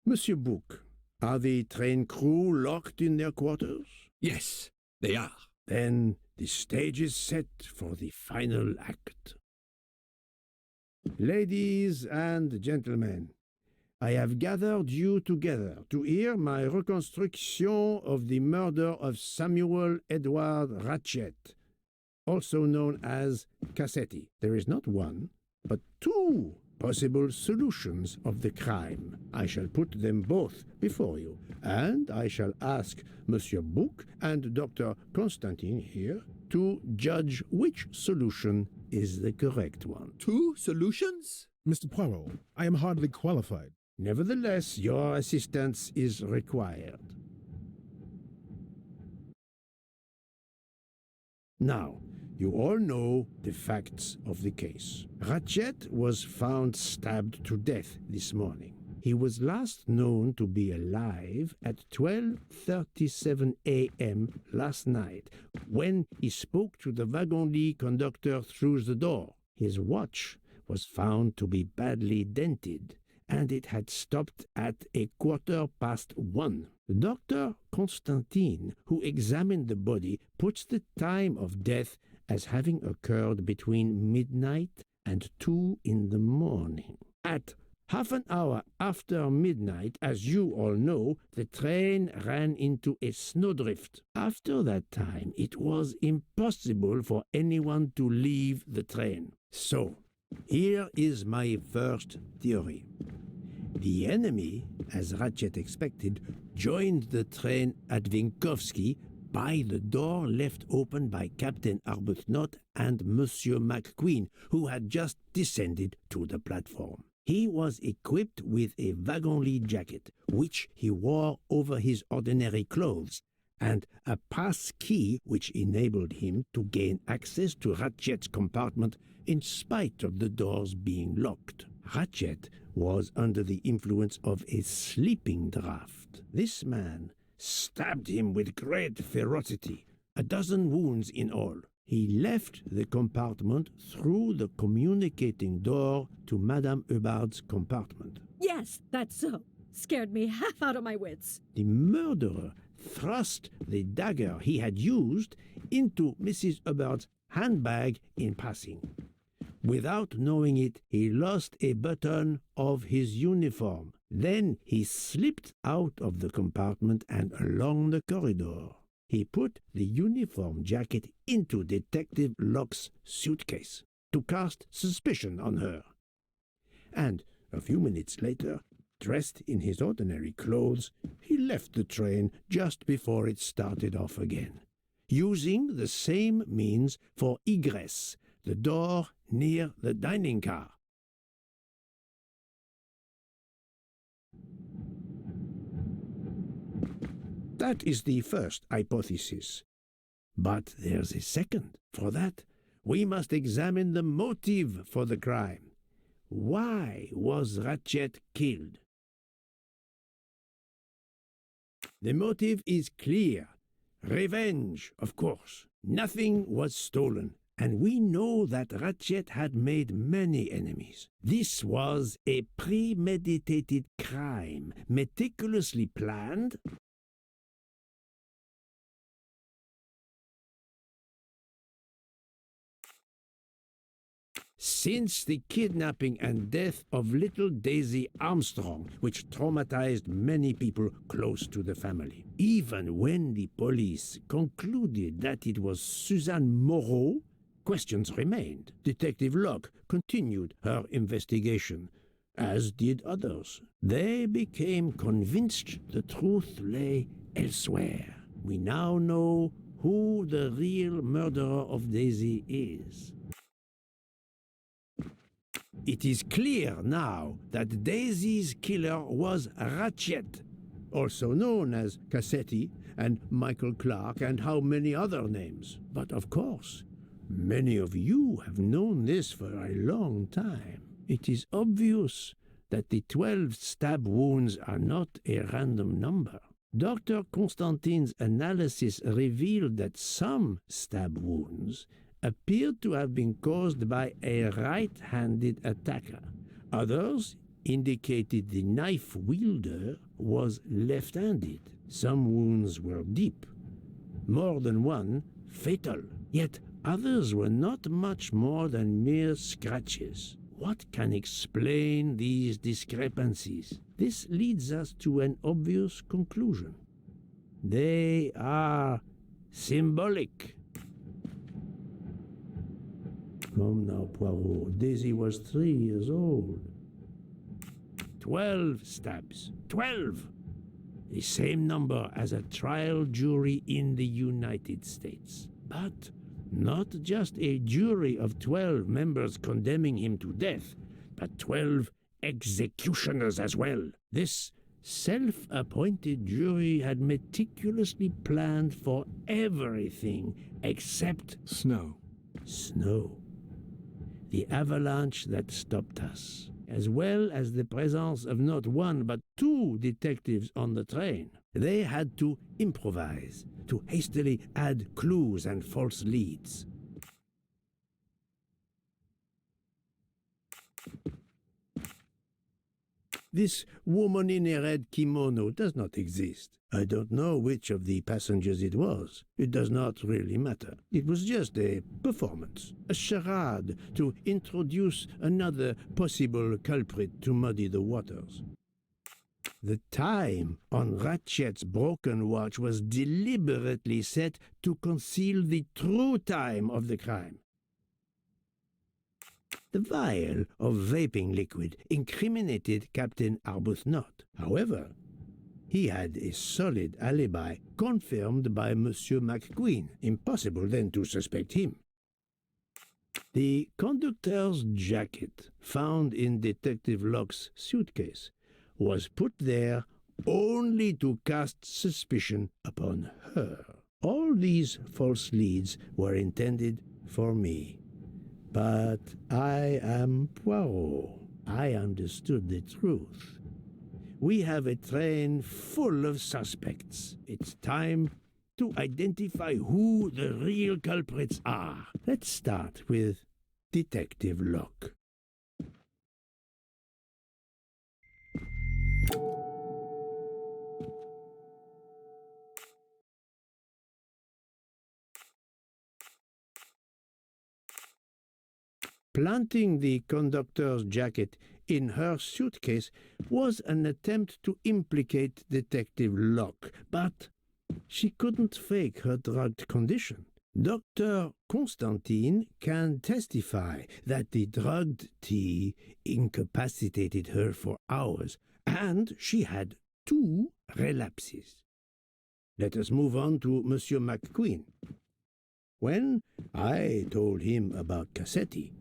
Monsieur Bouc, are the train crew locked in their quarters? Yes, they are. Then the stage is set for the final act. Ladies and gentlemen, I have gathered you together to hear my reconstruction of the murder of Samuel Edward Ratchet, also known as Cassetti. There is not one, but two possible solutions of the crime. I shall put them both before you, and I shall ask Monsieur Bouc and Dr. Constantine here to judge which solution is the correct one. Two solutions? Mr. Poirot, I am hardly qualified. Nevertheless, your assistance is required. Now, you all know the facts of the case. Ratchet was found stabbed to death this morning. He was last known to be alive at 12:37 a.m. last night, when he spoke to the wagon-lit conductor through the door. His watch was found to be badly dented, and it had stopped at 1:15. Dr. Constantine, who examined the body, puts the time of death as having occurred between midnight and 2 in the morning. At half an hour after midnight, as you all know, the train ran into a snowdrift. After that time, it was impossible for anyone to leave the train. So, here is my first theory. The enemy, as Ratchet expected, joined the train at Vinkovsky by the door left open by Captain Arbuthnot and Monsieur McQueen, who had just descended to the platform. He was equipped with a wagon-lit jacket, which he wore over his ordinary clothes, and a pass key which enabled him to gain access to Ratchet's compartment in spite of the doors being locked. Ratchet was under the influence of a sleeping draught. This man stabbed him with great ferocity, 12 wounds in all. He left the compartment through the communicating door to Madame Hubbard's compartment. Yes, that's so. Scared me half out of my wits. The murderer thrust the dagger he had used into Mrs. Hubbard's handbag in passing. Without knowing it, he lost a button of his uniform. Then he slipped out of the compartment and along the corridor. He put the uniform jacket into Detective Locke's suitcase to cast suspicion on her. And a few minutes later, dressed in his ordinary clothes, he left the train just before it started off again, using the same means for egress, the door near the dining car. That is the first hypothesis. But there's a second. For that, we must examine the motive for the crime. Why was Ratchet killed? The motive is clear. Revenge, of course. Nothing was stolen, and we know that Ratchet had made many enemies. This was a premeditated crime, meticulously planned. Since the kidnapping and death of little Daisy Armstrong, which traumatized many people close to the family. Even when the police concluded that it was Suzanne Moreau, questions remained. Detective Locke continued her investigation, as did others. They became convinced the truth lay elsewhere. We now know who the real murderer of Daisy is. It is clear now that Daisy's killer was Ratchet, also known as Cassetti and Michael Clark and how many other names. But of course, many of you have known this for a long time. It is obvious that the 12 stab wounds are not a random number. Dr. Constantine's analysis revealed that some stab wounds appeared to have been caused by a right-handed attacker. Others indicated the knife wielder was left-handed. Some wounds were deep, more than one fatal, yet others were not much more than mere scratches. What can explain these discrepancies? This leads us to an obvious conclusion. They are symbolic. Come now, Poirot. Daisy was 3 years old. 12 stabs. 12! The same number as a trial jury in the United States. But not just a jury of 12 members condemning him to death, but 12 executioners as well. This self-appointed jury had meticulously planned for everything except Snow. Snow. The avalanche that stopped us, as well as the presence of not one but 2 detectives on the train. They had to improvise, to hastily add clues and false leads. This woman in a red kimono does not exist. I don't know which of the passengers it was. It does not really matter. It was just a performance, a charade to introduce another possible culprit to muddy the waters. The time on Ratchet's broken watch was deliberately set to conceal the true time of the crime. The vial of vaping liquid incriminated Captain Arbuthnot. However, he had a solid alibi confirmed by Monsieur McQueen. Impossible then to suspect him. The conductor's jacket found in Detective Locke's suitcase was put there only to cast suspicion upon her. All these false leads were intended for me. But I am Poirot. I understood the truth. We have a train full of suspects. It's time to identify who the real culprits are. Let's start with Detective Locke. Planting the conductor's jacket in her suitcase was an attempt to implicate Detective Locke, but she couldn't fake her drugged condition. Dr. Constantine can testify that the drugged tea incapacitated her for hours, and she had 2 relapses. Let us move on to Monsieur McQueen. When I told him about Cassetti,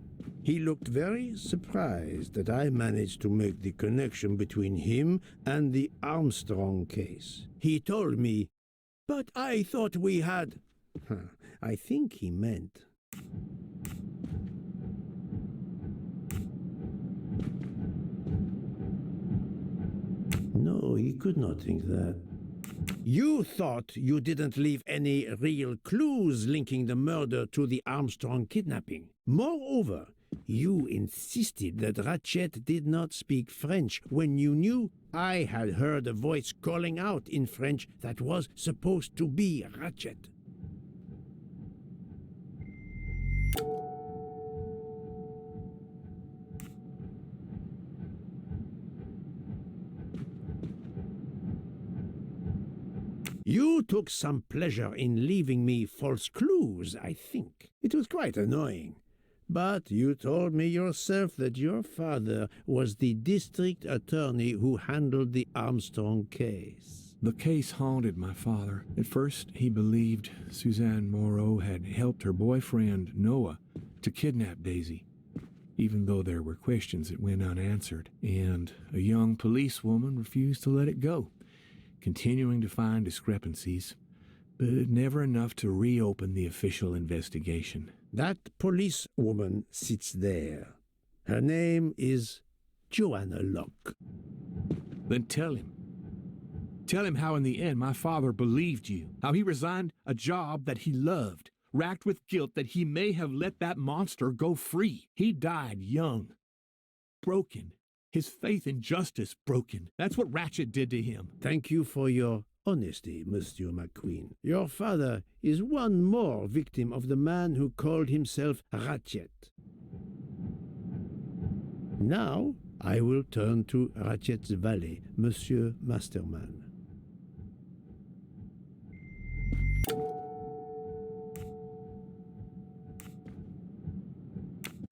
he looked very surprised that I managed to make the connection between him and the Armstrong case. He told me, "But I thought we had..." I think he meant... No, he could not think that. You thought you didn't leave any real clues linking the murder to the Armstrong kidnapping. Moreover, you insisted that Ratchet did not speak French when you knew I had heard a voice calling out in French that was supposed to be Ratchet. You took some pleasure in leaving me false clues, I think. It was quite annoying. But you told me yourself that your father was the district attorney who handled the Armstrong case. The case haunted my father. At first, he believed Suzanne Moreau had helped her boyfriend, Noah, to kidnap Daisy, even though there were questions that went unanswered, and a young policewoman refused to let it go, continuing to find discrepancies, but never enough to reopen the official investigation. That policewoman sits there. Her name is Joanna Locke. Then tell him. Tell him how in the end my father believed you, how he resigned a job that he loved, racked with guilt that he may have let that monster go free. He died young, broken, his faith in justice broken. That's what Ratchet did to him. Thank you for your honesty, Monsieur McQueen. Your father is one more victim of the man who called himself Ratchet. Now, I will turn to Ratchet's valet, Monsieur Masterman.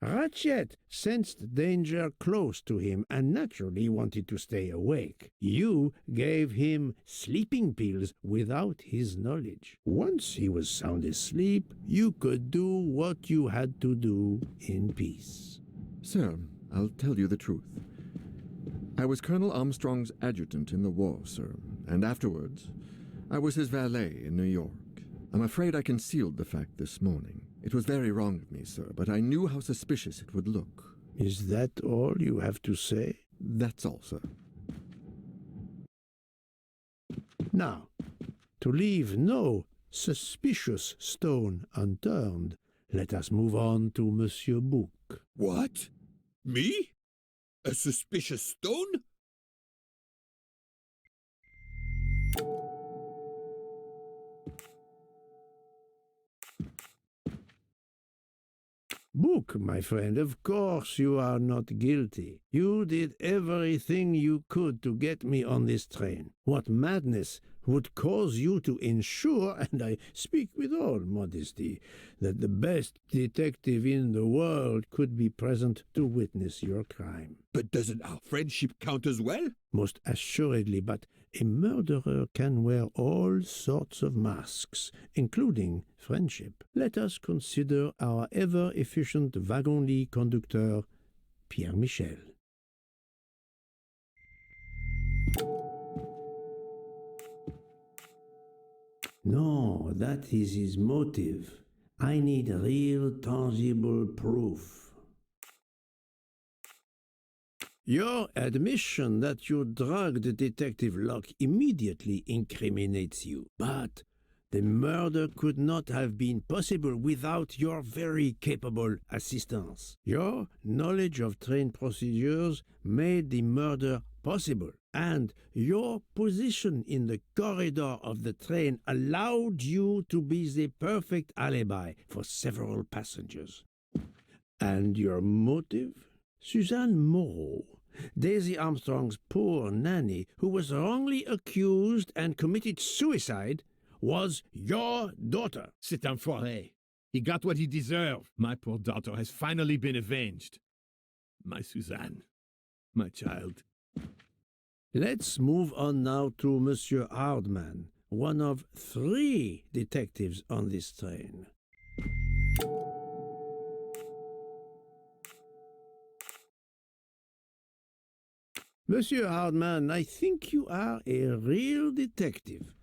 Ratchet sensed danger close to him and naturally wanted to stay awake. You gave him sleeping pills without his knowledge. Once he was sound asleep, you could do what you had to do in peace. Sir, I'll tell you the truth. I was Colonel Armstrong's adjutant in the war, sir, and afterwards, I was his valet in New York. I'm afraid I concealed the fact this morning. It was very wrong of me, sir, but I knew how suspicious it would look. Is that all you have to say? That's all, sir. Now, to leave no suspicious stone unturned, let us move on to Monsieur Bouc. What? Me? A suspicious stone? Bouc, my friend, of course you are not guilty. You did everything you could to get me on this train. What madness would cause you to ensure, and I speak with all modesty, that the best detective in the world could be present to witness your crime? But doesn't our friendship count as well? Most assuredly, but a murderer can wear all sorts of masks, including friendship. Let us consider our ever-efficient wagon-lit conductor, Pierre Michel. No, that is his motive. I need real, tangible proof. Your admission that you drugged Detective Locke immediately incriminates you. But the murder could not have been possible without your very capable assistance. Your knowledge of train procedures made the murder possible, and your position in the corridor of the train allowed you to be the perfect alibi for several passengers. And your motive? Suzanne Moreau, Daisy Armstrong's poor nanny, who was wrongly accused and committed suicide, was your daughter. C'est un foiré. He got what he deserved. My poor daughter has finally been avenged. My Suzanne, my child. Let's move on now to Monsieur Hardman, one of 3 detectives on this train. Monsieur Hardman, I think you are a real detective,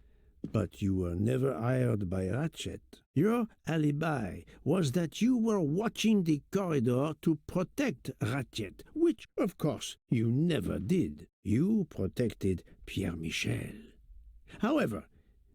but you were never hired by Ratchet. Your alibi was that you were watching the corridor to protect Ratchet, which, of course, you never did. You protected Pierre Michel. However,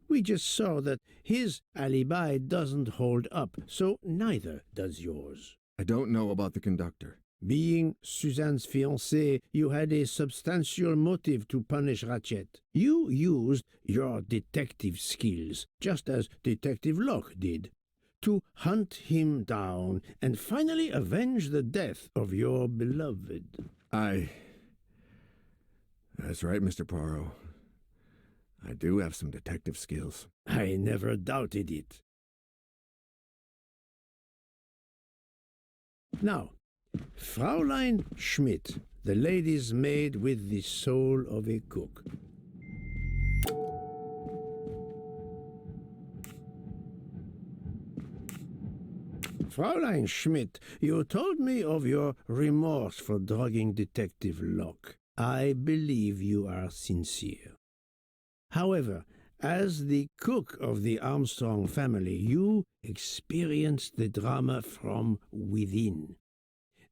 we just saw that his alibi doesn't hold up, so neither does yours. I don't know about the conductor. Being Suzanne's fiancé, you had a substantial motive to punish Ratchet. You used your detective skills, just as Detective Locke did, to hunt him down and finally avenge the death of your beloved. That's right, Mr. Poirot. I do have some detective skills. I never doubted it. Now, Fraulein Schmidt, the lady's maid with the soul of a cook. Fraulein Schmidt, you told me of your remorse for drugging Detective Locke. I believe you are sincere. However, as the cook of the Armstrong family, you experienced the drama from within.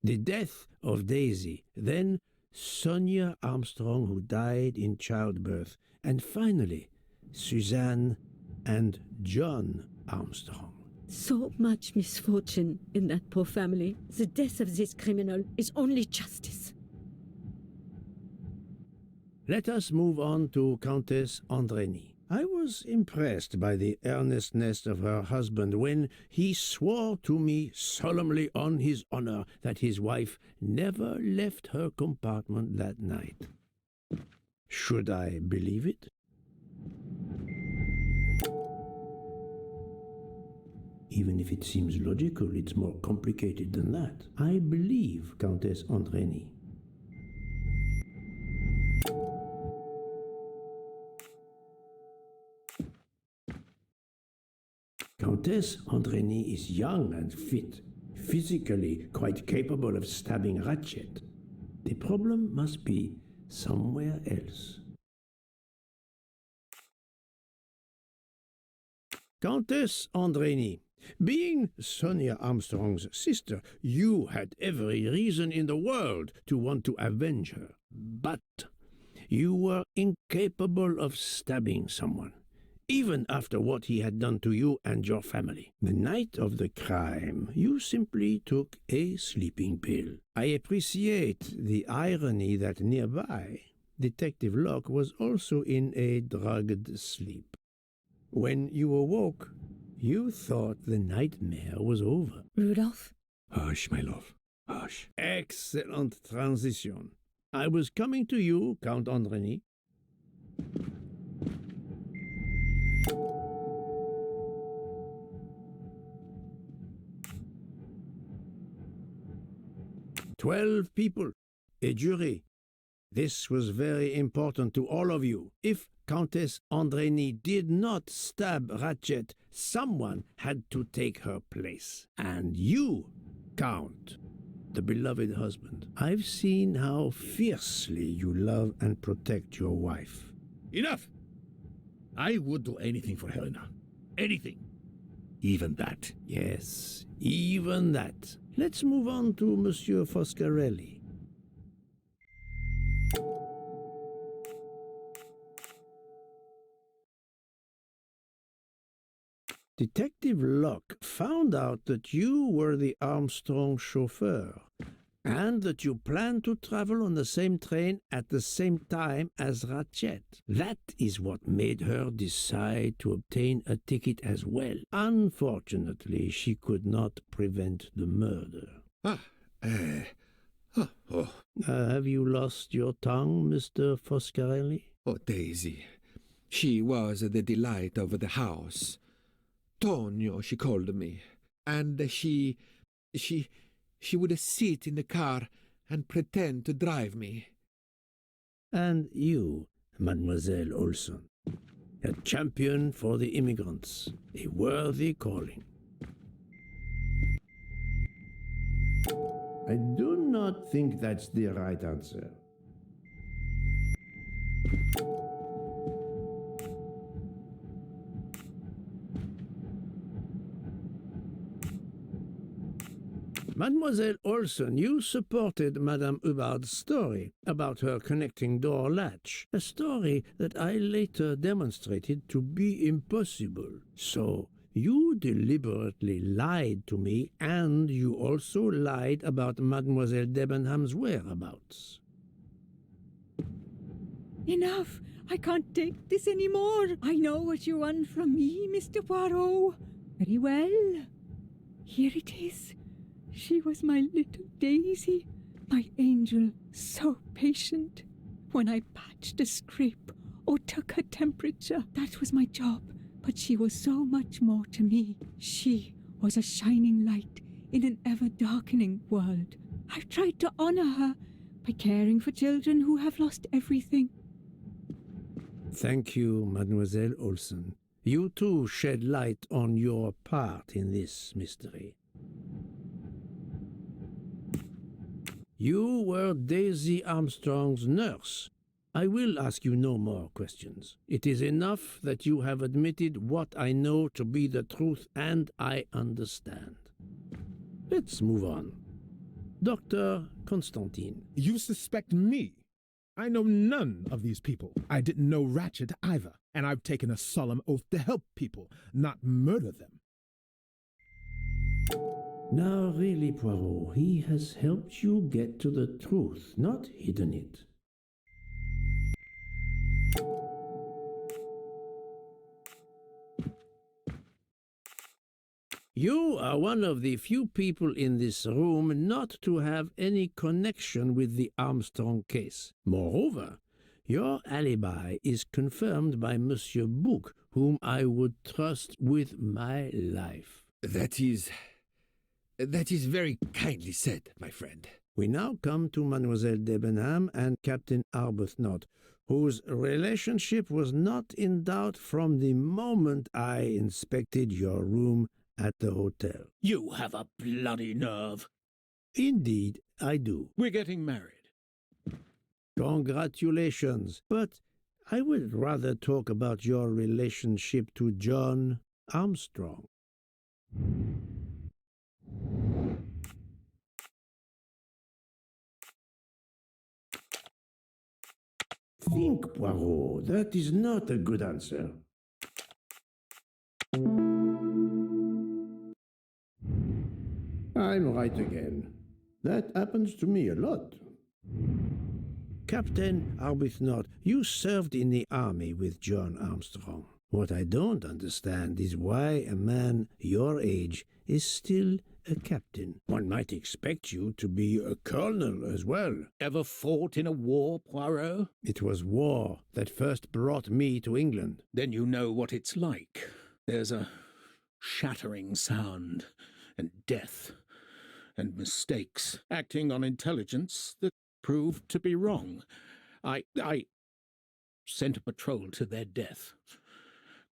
The death of Daisy, then Sonia Armstrong, who died in childbirth, and finally Suzanne and John Armstrong. So much misfortune in that poor family. The death of this criminal is only justice. Let us move on to Countess Andreni. I was impressed by the earnestness of her husband when he swore to me solemnly on his honor that his wife never left her compartment that night. Should I believe it? Even if it seems logical, it's more complicated than that. I believe Countess Andreni. Countess Andreni is young and fit, physically quite capable of stabbing Ratchet. The problem must be somewhere else. Countess Andreni, being Sonia Armstrong's sister, you had every reason in the world to want to avenge her. But you were incapable of stabbing someone, even after what he had done to you and your family. The night of the crime, you simply took a sleeping pill. I appreciate the irony that nearby, Detective Locke was also in a drugged sleep. When you awoke, you thought the nightmare was over. Rudolph? Hush, my love, hush. Excellent transition. I was coming to you, Count Andreni. "12 people, a jury. This was very important to all of you. If Countess Andreni did not stab Ratchet, someone had to take her place. And you, Count, the beloved husband. I've seen how fiercely you love and protect your wife." Enough! I would do anything for Helena. Anything. Even that. Yes, even that. Let's move on to Monsieur Foscarelli. Detective Locke found out that you were the Armstrong chauffeur and that you planned to travel on the same train at the same time as Ratchet. That is what made her decide to obtain a ticket as well. Unfortunately, she could not prevent the murder. Have you lost your tongue, Mr. Foscarelli? Oh, Daisy. She was the delight of the house. Tonio, she called me. And she would sit in the car and pretend to drive me. And you, Mademoiselle Olson, a champion for the immigrants, a worthy calling. I do not think that's the right answer. Mademoiselle Olsen, you supported Madame Hubbard's story about her connecting door latch, a story that I later demonstrated to be impossible. So, you deliberately lied to me, and you also lied about Mademoiselle Debenham's whereabouts. Enough! I can't take this anymore. I know what you want from me, Mr. Poirot. Very well. Here it is. She was my little Daisy, my angel, so patient. When I patched a scrape or took her temperature, that was my job. But she was so much more to me. She was a shining light in an ever-darkening world. I've tried to honor her by caring for children who have lost everything. Thank you, Mademoiselle Olsen. You too shed light on your part in this mystery. You were Daisy Armstrong's nurse. I will ask you no more questions. It is enough that you have admitted what I know to be the truth, and I understand. Let's move on. Dr. Constantine. You suspect me? I know none of these people. I didn't know Ratchet either, and I've taken a solemn oath to help people, not murder them. Now really, Poirot, he has helped you get to the truth, not hidden it. You are one of the few people in this room not to have any connection with the Armstrong case. Moreover, your alibi is confirmed by Monsieur Bouc, whom I would trust with my life. That is very kindly said, my friend. We now come to Mademoiselle Debenham and Captain Arbuthnot, whose relationship was not in doubt from the moment I inspected your room at the hotel. You have a bloody nerve. Indeed, I do. We're getting married. Congratulations, but I would rather talk about your relationship to John Armstrong. Think, Poirot, that is not a good answer. I'm right again. That happens to me a lot. Captain Arbuthnot, you served in the army with John Armstrong. What I don't understand is why a man your age is still a captain. One might expect you to be a colonel as well. Ever fought in a war, Poirot? It was war that first brought me to England. Then you know what it's like. There's a shattering sound, and death, and mistakes, acting on intelligence that proved to be wrong. I sent a patrol to their death.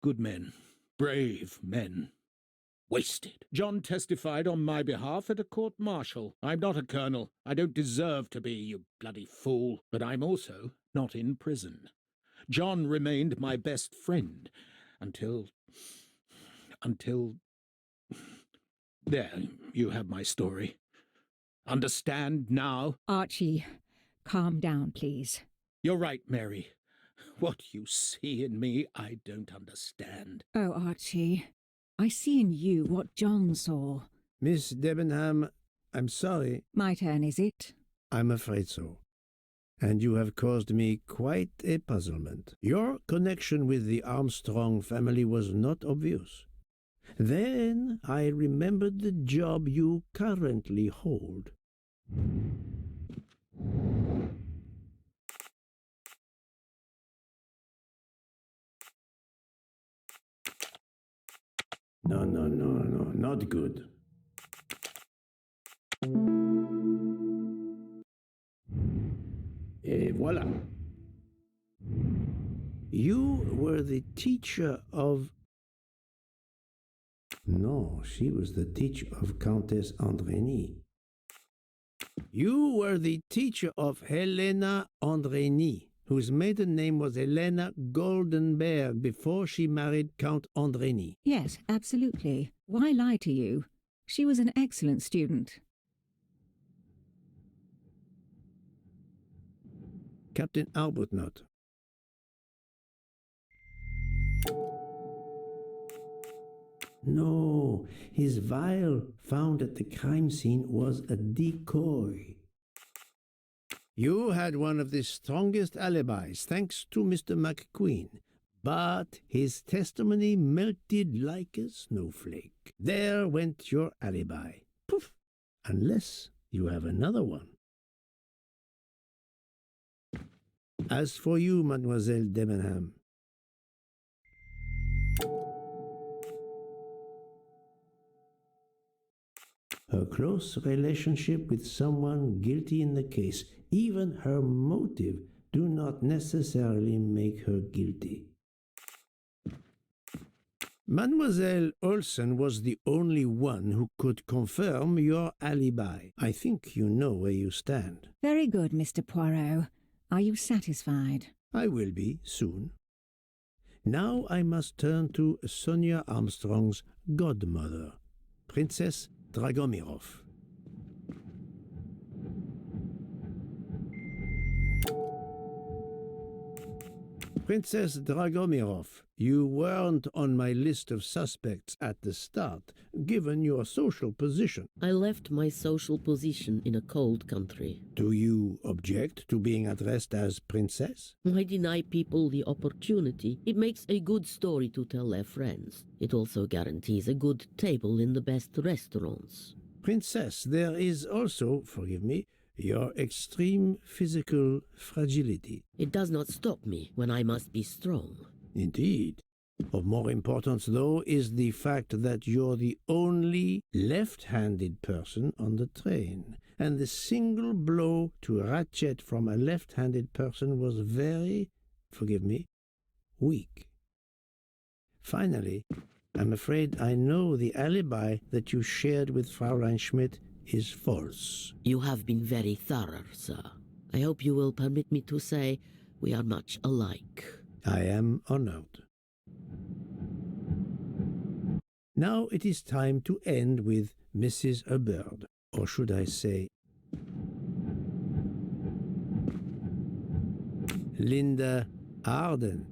Good men, brave men, wasted. John testified on my behalf at a court-martial. I'm not a colonel. I don't deserve to be, you bloody fool. But I'm also not in prison. John remained my best friend until... There, you have my story. Understand now? Archie, calm down, please. You're right, Mary. What you see in me, I don't understand. Oh, Archie, I see in you what John saw. Miss Debenham, I'm sorry. My turn, is it? I'm afraid so. And you have caused me quite a puzzlement. Your connection with the Armstrong family was not obvious. Then I remembered the job you currently hold. No, not good. Et voilà. You were the teacher of... No, she was the teacher of Countess Andrény. You were the teacher of Helena Andrény, whose maiden name was Helena Goldenberg before she married Count Andrény. Yes, absolutely. Why lie to you? She was an excellent student. Captain Arbuthnot. No, his vial found at the crime scene was a decoy. You had one of the strongest alibis, thanks to Mr. McQueen, but his testimony melted like a snowflake. There went your alibi. Poof! Unless you have another one. As for you, Mademoiselle Debenham, her close relationship with someone guilty in the case, even her motive, do not necessarily make her guilty. Mademoiselle Olsen was the only one who could confirm your alibi. I think you know where you stand. Very good, Mr. Poirot. Are you satisfied? I will be soon. Now I must turn to Sonia Armstrong's godmother, Princess Dragomirov. Princess Dragomirov, you weren't on my list of suspects at the start, given your social position. I left my social position in a cold country. Do you object to being addressed as princess? I deny people the opportunity. It makes a good story to tell their friends. It also guarantees a good table in the best restaurants. Princess, there is also, forgive me, your extreme physical fragility. It does not stop me when I must be strong. Indeed. Of more importance, though, is the fact that you're the only left-handed person on the train, and the single blow to ratchet from a left-handed person was very, forgive me, weak. Finally, I'm afraid I know the alibi that you shared with Fraulein Schmidt is false. You have been very thorough, sir. I hope you will permit me to say we are much alike. I am honored. Now it is time to end with Mrs. Hubbard, or should I say, Linda Arden.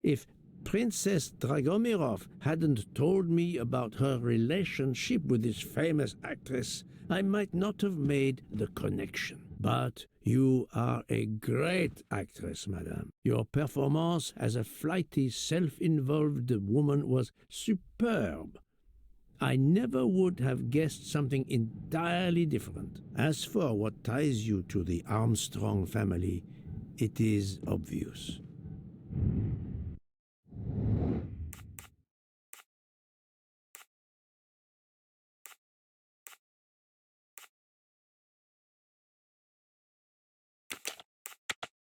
If Princess Dragomirov hadn't told me about her relationship with this famous actress, I might not have made the connection. But you are a great actress, madame. Your performance as a flighty, self-involved woman was superb. I never would have guessed something entirely different. As for what ties you to the Armstrong family, it is obvious.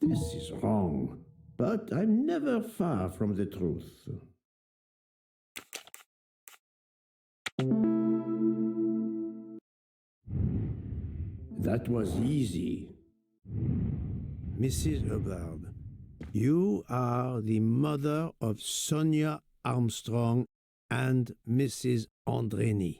This is wrong, but I'm never far from the truth. That was easy. Mrs. Hubbard, you are the mother of Sonia Armstrong and Mrs. Andreni.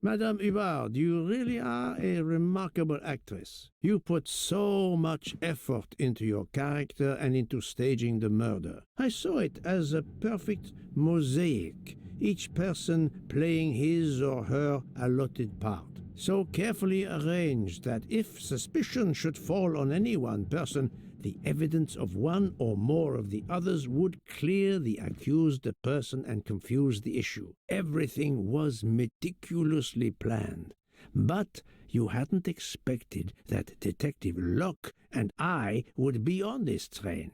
Madame Hubbard, you really are a remarkable actress. You put so much effort into your character and into staging the murder. I saw it as a perfect mosaic, each person playing his or her allotted part. So carefully arranged that if suspicion should fall on any one person, the evidence of one or more of the others would clear the accused person and confuse the issue. Everything was meticulously planned. But you hadn't expected that Detective Locke and I would be on this train,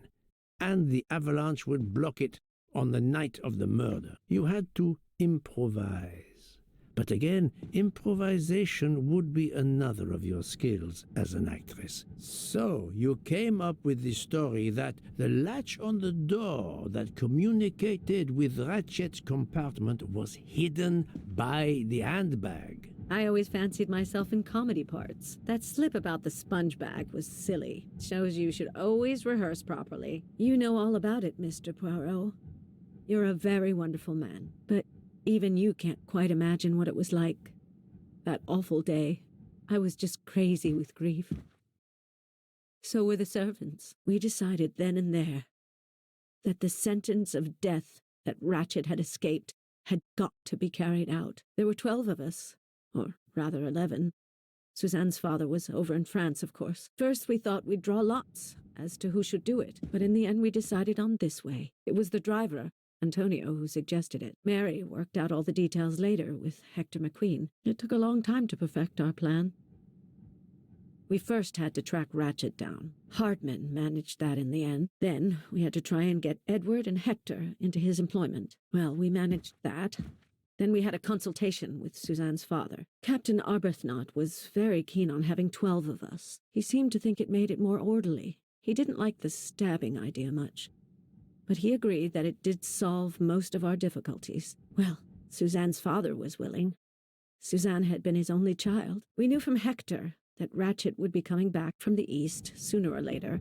and the avalanche would block it on the night of the murder. You had to improvise. But again, improvisation would be another of your skills as an actress. So you came up with the story that the latch on the door that communicated with Ratchet's compartment was hidden by the handbag. I always fancied myself in comedy parts. That slip about the sponge bag was silly. Shows you should always rehearse properly. You know all about it, Mr. Poirot. You're a very wonderful man, but even you can't quite imagine what it was like. That awful day. I was just crazy with grief. So were the servants. We decided then and there that the sentence of death that Ratchet had escaped had got to be carried out. There were 12 of us, or rather 11. Suzanne's father was over in France, of course. First, we thought we'd draw lots as to who should do it, but in the end we decided on this way. It was the driver, Antonio, who suggested it. Mary worked out all the details later with Hector McQueen. It took a long time to perfect our plan. We first had to track Ratchet down. Hardman managed that in the end. Then we had to try and get Edward and Hector into his employment. Well, we managed that. Then we had a consultation with Suzanne's father. Captain Arbuthnot was very keen on having 12 of us. He seemed to think it made it more orderly. He didn't like the stabbing idea much. But he agreed that it did solve most of our difficulties. Well, Suzanne's father was willing. Suzanne had been his only child. We knew from Hector that Ratchet would be coming back from the east, sooner or later,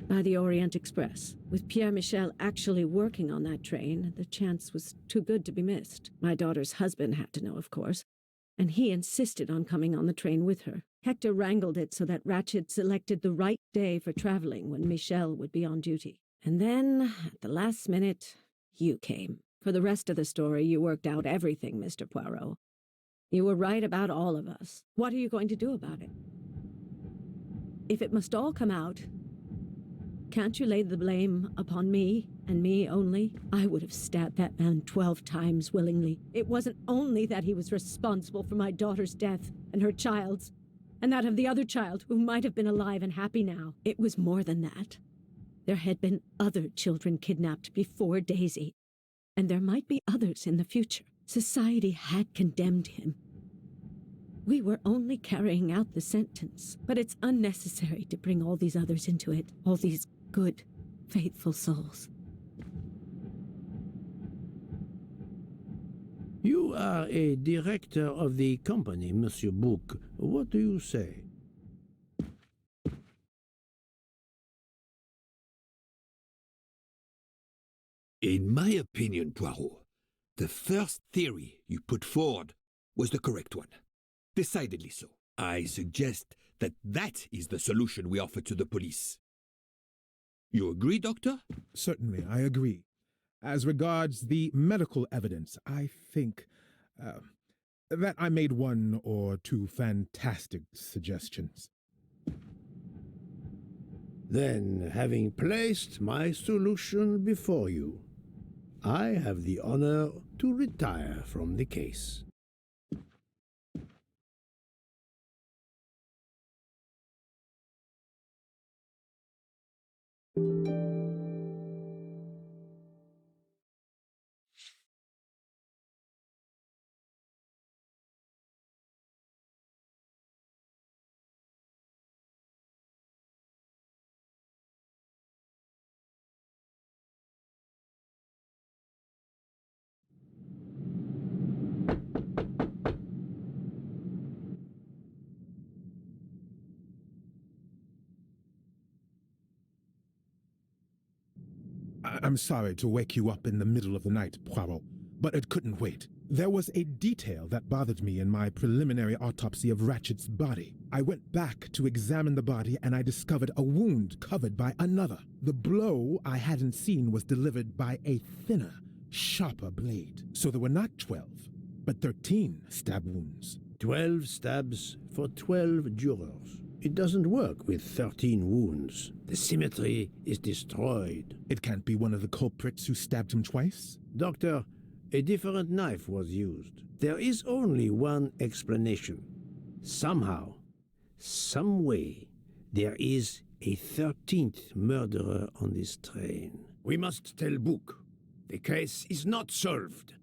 by the Orient Express. With Pierre Michel actually working on that train, the chance was too good to be missed. My daughter's husband had to know, of course, and he insisted on coming on the train with her. Hector wrangled it so that Ratchet selected the right day for traveling when Michel would be on duty. And then, at the last minute, you came. For the rest of the story, you worked out everything, Mr. Poirot. You were right about all of us. What are you going to do about it? If it must all come out, can't you lay the blame upon me, and me only? I would have stabbed that man 12 times willingly. It wasn't only that he was responsible for my daughter's death, and her child's, and that of the other child who might have been alive and happy now. It was more than that. There had been other children kidnapped before Daisy, and there might be others in the future. Society had condemned him. We were only carrying out the sentence, but it's unnecessary to bring all these others into it, all these good, faithful souls. You are a director of the company, Monsieur Bouc. What do you say? In my opinion, Poirot, the first theory you put forward was the correct one. Decidedly so. I suggest that that is the solution we offer to the police. You agree, Doctor? Certainly, I agree. As regards the medical evidence, I think that I made one or two fantastic suggestions. Then, having placed my solution before you, I have the honor to retire from the case. I'm sorry to wake you up in the middle of the night, Poirot, but it couldn't wait. There was a detail that bothered me in my preliminary autopsy of Ratchet's body. I went back to examine the body and I discovered a wound covered by another. The blow I hadn't seen was delivered by a thinner, sharper blade. So there were not 12, but 13 stab wounds. 12 stabs for 12 jurors. It doesn't work with 13 wounds. The symmetry is destroyed. It can't be one of the culprits who stabbed him twice? Doctor, a different knife was used. There is only one explanation. Somehow, some way, there is a 13th murderer on this train. We must tell Bouc. The case is not solved.